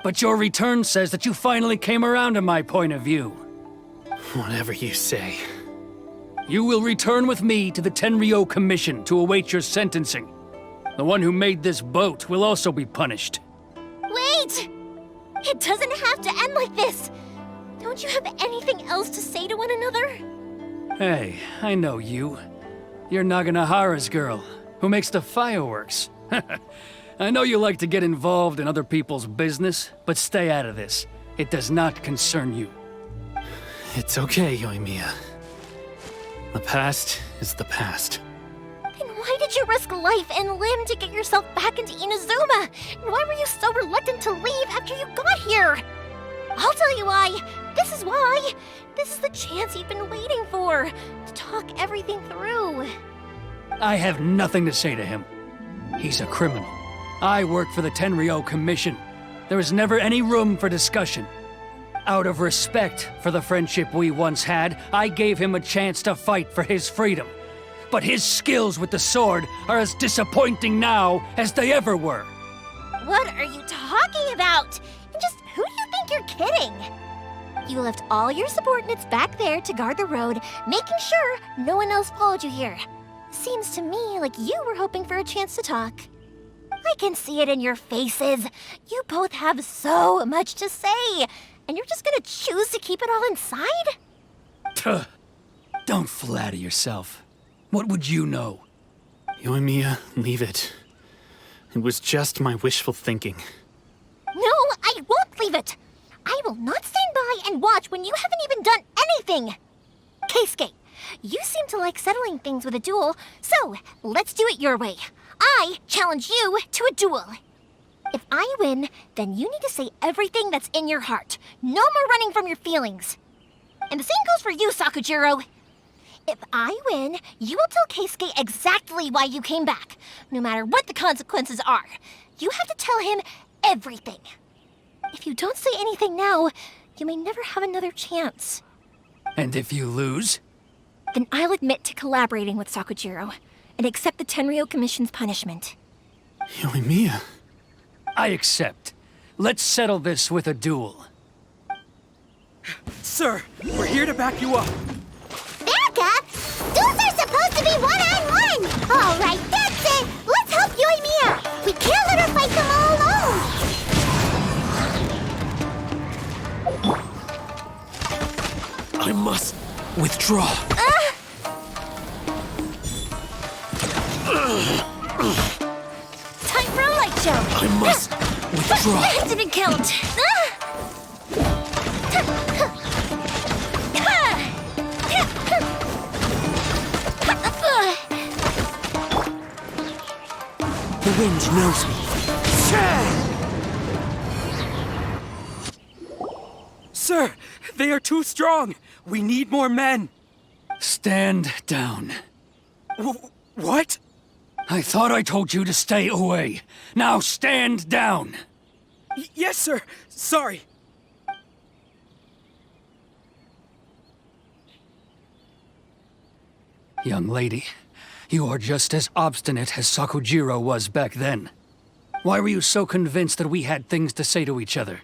But your return says that you finally came around to my point of view. Whatever you say. You will return with me to the Tenryo Commission to await your sentencing. The one who made this boat will also be punished. Wait! It doesn't have to end like this! Don't you have anything else to say to one another? Hey, I know you. You're Naganohara's girl, who makes the fireworks. I know you like to get involved in other people's business, but stay out of this. It does not concern you. It's okay, Yoimiya. The past is the past. Then why did you risk life and limb to get yourself back into Inazuma? And why were you so reluctant to leave after you got here? I'll tell you why. This is why. This is the chance you've been waiting for, to talk everything through. I have nothing to say to him. He's a criminal. I work for the Tenryo Commission. There is never any room for discussion. Out of respect for the friendship we once had, I gave him a chance to fight for his freedom. But his skills with the sword are as disappointing now as they ever were. What are you talking about? And just who do you think you're kidding? You left all your subordinates back there to guard the road, making sure no one else followed you here. Seems to me like you were hoping for a chance to talk. I can see it in your faces. You both have so much to say, and you're just gonna choose to keep it all inside? Tuh. Don't flatter yourself. What would you know? Yoimiya, leave it. It was just my wishful thinking. No, I won't leave it. I will not stand by and watch when you haven't even done anything. Keisuke, you seem to like settling things with a duel, so let's do it your way. I challenge you to a duel. If I win, then you need to say everything that's in your heart. No more running from your feelings. And the same goes for you, Sakujiro. If I win, you will tell Keisuke exactly why you came back, no matter what the consequences are. You have to tell him everything. If you don't say anything now, you may never have another chance. And if you lose? Then I'll admit to collaborating with Sakujiro and accept the Tenryo Commission's punishment. Yoimiya. I accept. Let's settle this with a duel. Sir, we're here to back you up. Back up? Duels are supposed to be one-on-one! All right, that's it! Let's help Yoimiya! We can't let her fight them all alone! I must withdraw. Time for a light show! I must withdraw. That didn't count! The wind knows me. Sir, they are too strong. We need more men. Stand down. What? I thought I told you to stay away. Now stand down. Yes, sir. Sorry. Young lady, you are just as obstinate as Sakujiro was back then. Why were you so convinced that we had things to say to each other?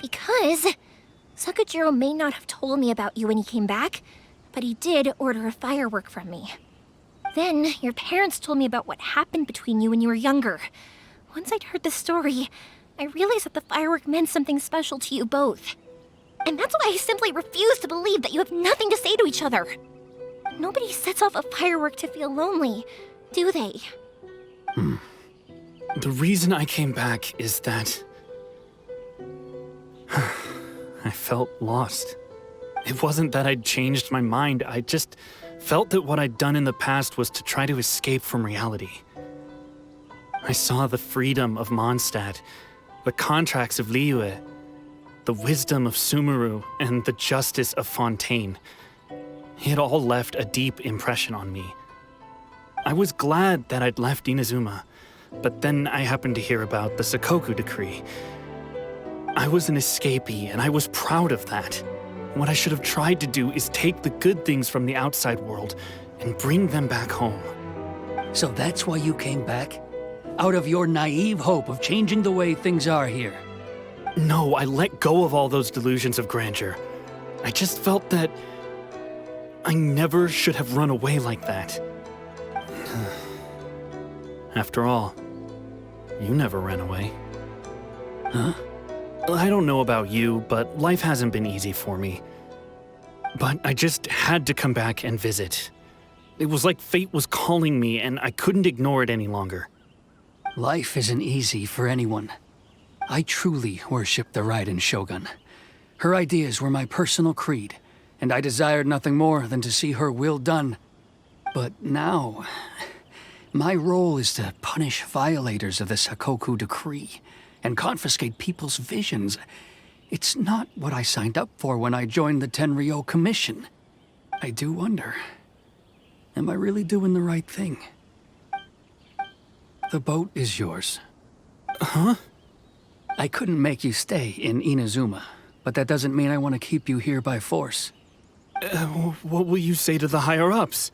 Because Sakujiro may not have told me about you when he came back, but he did order a firework from me. Then your parents told me about what happened between you when you were younger. Once I'd heard the story, I realized that the firework meant something special to you both. And that's why I simply refuse to believe that you have nothing to say to each other. Nobody sets off a firework to feel lonely, do they? The reason I came back is that I felt lost. It wasn't that I'd changed my mind, I just felt that what I'd done in the past was to try to escape from reality. I saw the freedom of Mondstadt, the contracts of Liyue, the wisdom of Sumeru, and the justice of Fontaine. It all left a deep impression on me. I was glad that I'd left Inazuma, but then I happened to hear about the Sakoku decree. I was an escapee, and I was proud of that. What I should have tried to do is take the good things from the outside world and bring them back home. So that's why you came back? Out of your naive hope of changing the way things are here? No, I let go of all those delusions of grandeur. I just felt that I never should have run away like that. After all, you never ran away. Huh? I don't know about you, but life hasn't been easy for me. But I just had to come back and visit. It was like fate was calling me, and I couldn't ignore it any longer. Life isn't easy for anyone. I truly worship the Raiden Shogun. Her ideas were my personal creed, and I desired nothing more than to see her will done. But now, my role is to punish violators of the Sakoku decree and confiscate people's visions. It's not what I signed up for when I joined the Tenryo Commission. I do wonder, am I really doing the right thing? The boat is yours. Huh? I couldn't make you stay in Inazuma, but that doesn't mean I want to keep you here by force. What will you say to the higher-ups?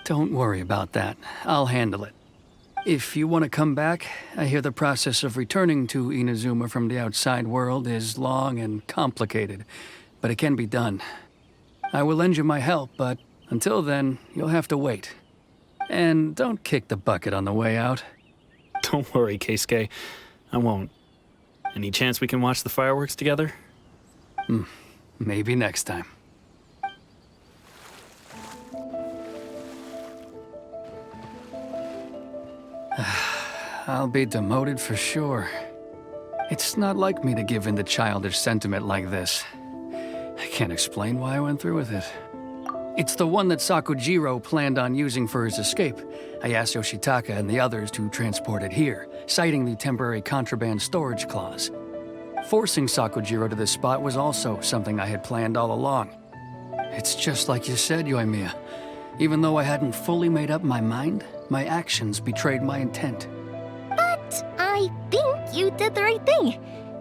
Don't worry about that. I'll handle it. If you want to come back, I hear the process of returning to Inazuma from the outside world is long and complicated, but it can be done. I will lend you my help, but until then, you'll have to wait. And don't kick the bucket on the way out. Don't worry, Keisuke. I won't. Any chance we can watch the fireworks together? Maybe next time. I'll be demoted for sure. It's not like me to give in to childish sentiment like this. I can't explain why I went through with it. It's the one that Sakujiro planned on using for his escape. I asked Yoshitaka and the others to transport it here, citing the temporary contraband storage clause. Forcing Sakujiro to this spot was also something I had planned all along. It's just like you said, Yoimiya. Even though I hadn't fully made up my mind, my actions betrayed my intent. But I think you did the right thing.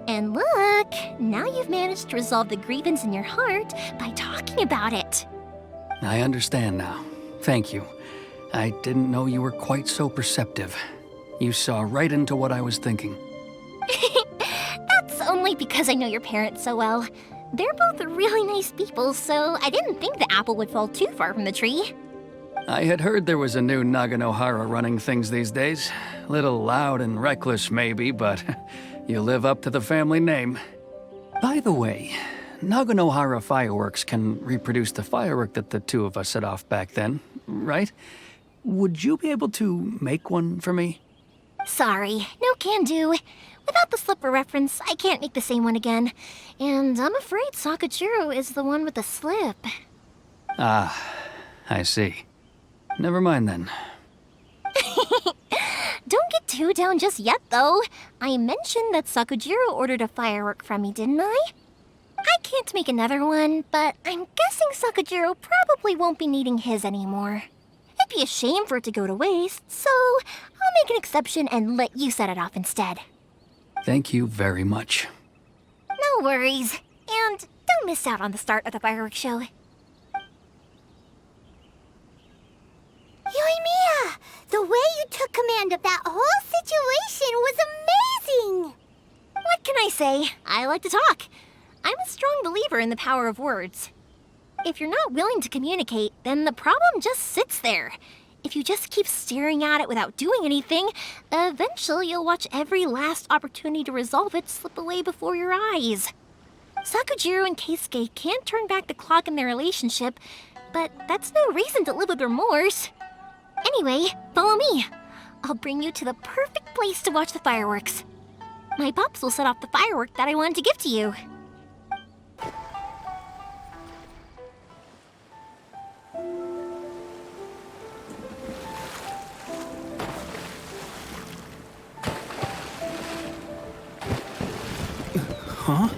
And look, now you've managed to resolve the grievance in your heart by talking about it. I understand now. Thank you. I didn't know you were quite so perceptive. You saw right into what I was thinking. That's only because I know your parents so well. They're both really nice people, so I didn't think the apple would fall too far from the tree. I had heard there was a new Naganohara running things these days. Little loud and reckless, maybe, but you live up to the family name. By the way, Naganohara fireworks can reproduce the firework that the two of us set off back then, right? Would you be able to make one for me? Sorry, no can do. Without the slipper reference, I can't make the same one again. And I'm afraid Sakujiro is the one with the slip. Ah, I see. Never mind then. Don't get too down just yet, though. I mentioned that Sakujiro ordered a firework from me, didn't I? I can't make another one, but I'm guessing Sakujiro probably won't be needing his anymore. It'd be a shame for it to go to waste, so I'll make an exception and let you set it off instead. Thank you very much. No worries. And don't miss out on the start of the fireworks show. Yoimiya, the way you took command of that whole situation was amazing! What can I say? I like to talk. I'm a strong believer in the power of words. If you're not willing to communicate, then the problem just sits there. If you just keep staring at it without doing anything, eventually you'll watch every last opportunity to resolve it slip away before your eyes. Sakujiro and Keisuke can't turn back the clock in their relationship, but that's no reason to live with remorse. Anyway, follow me. I'll bring you to the perfect place to watch the fireworks. My pups will set off the firework that I wanted to give to you. Huh?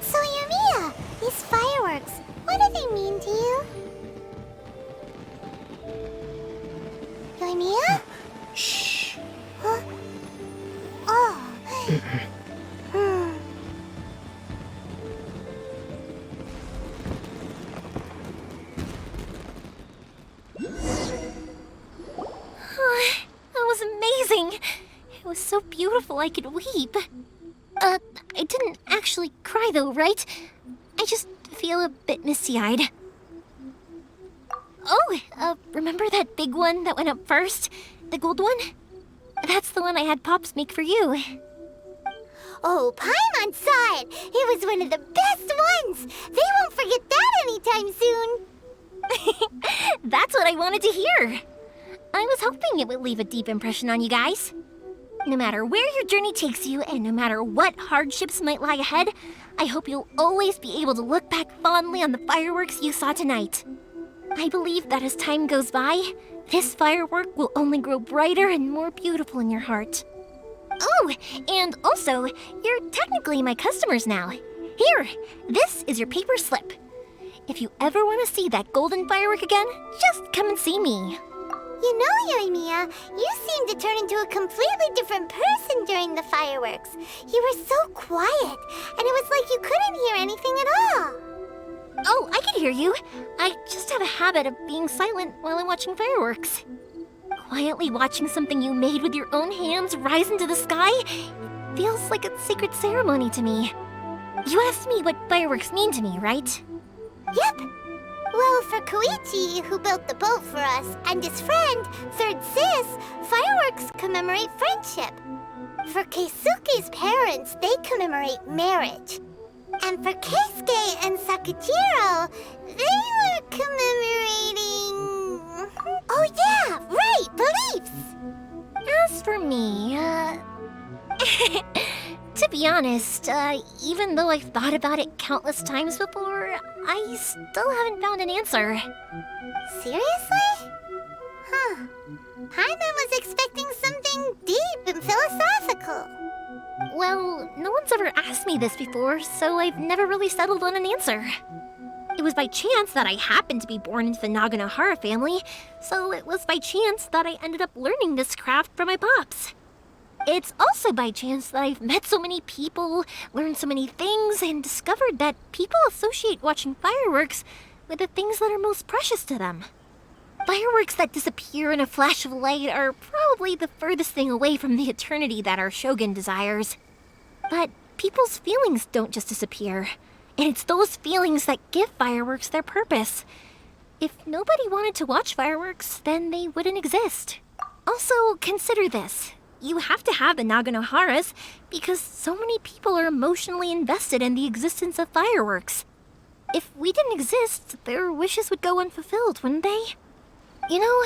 So, Yoimiya, these fireworks, what do they mean to you? Yoimiya? Shh. Huh? Oh. That was amazing. It was so beautiful I could weep. I didn't actually cry though, right? I just feel a bit misty-eyed. Oh, remember that big one that went up first? The gold one? That's the one I had Pops make for you. Oh, Paimon saw it. It was one of the best ones. They won't forget that anytime soon. That's what I wanted to hear. I was hoping it would leave a deep impression on you guys. No matter where your journey takes you, and no matter what hardships might lie ahead, I hope you'll always be able to look back fondly on the fireworks you saw tonight. I believe that as time goes by, this firework will only grow brighter and more beautiful in your heart. Oh, and also, you're technically my customers now. Here, this is your paper slip. If you ever want to see that golden firework again, just come and see me. You know, Yoimiya, you seemed to turn into a completely different person during the fireworks. You were so quiet, and it was like you couldn't hear anything at all. Oh, I can hear you. I just have a habit of being silent while I'm watching fireworks. Quietly watching something you made with your own hands rise into the sky feels like a sacred ceremony to me. You asked me what fireworks mean to me, right? Yep. Well, for Koichi, who built the boat for us, and his friend, Third Sis, fireworks commemorate friendship. For Keisuke's parents, they commemorate marriage. And for Keisuke and Sakujiro, they were commemorating... Oh yeah, right, beliefs! As for me, to be honest, even though I've thought about it countless times before, I still haven't found an answer. Seriously? Huh. Paimon was expecting something deep and philosophical. Well, no one's ever asked me this before, so I've never really settled on an answer. It was by chance that I happened to be born into the Naganohara family, so it was by chance that I ended up learning this craft from my pops. It's also by chance that I've met so many people, learned so many things, and discovered that people associate watching fireworks with the things that are most precious to them. Fireworks that disappear in a flash of light are probably the furthest thing away from the eternity that our shogun desires. But people's feelings don't just disappear, and it's those feelings that give fireworks their purpose. If nobody wanted to watch fireworks, then they wouldn't exist. Also, consider this. You have to have the Naganoharas because so many people are emotionally invested in the existence of fireworks. If we didn't exist, their wishes would go unfulfilled, wouldn't they? You know,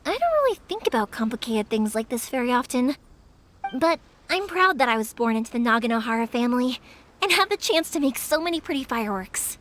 I don't really think about complicated things like this very often. But I'm proud that I was born into the Naganohara family and have the chance to make so many pretty fireworks.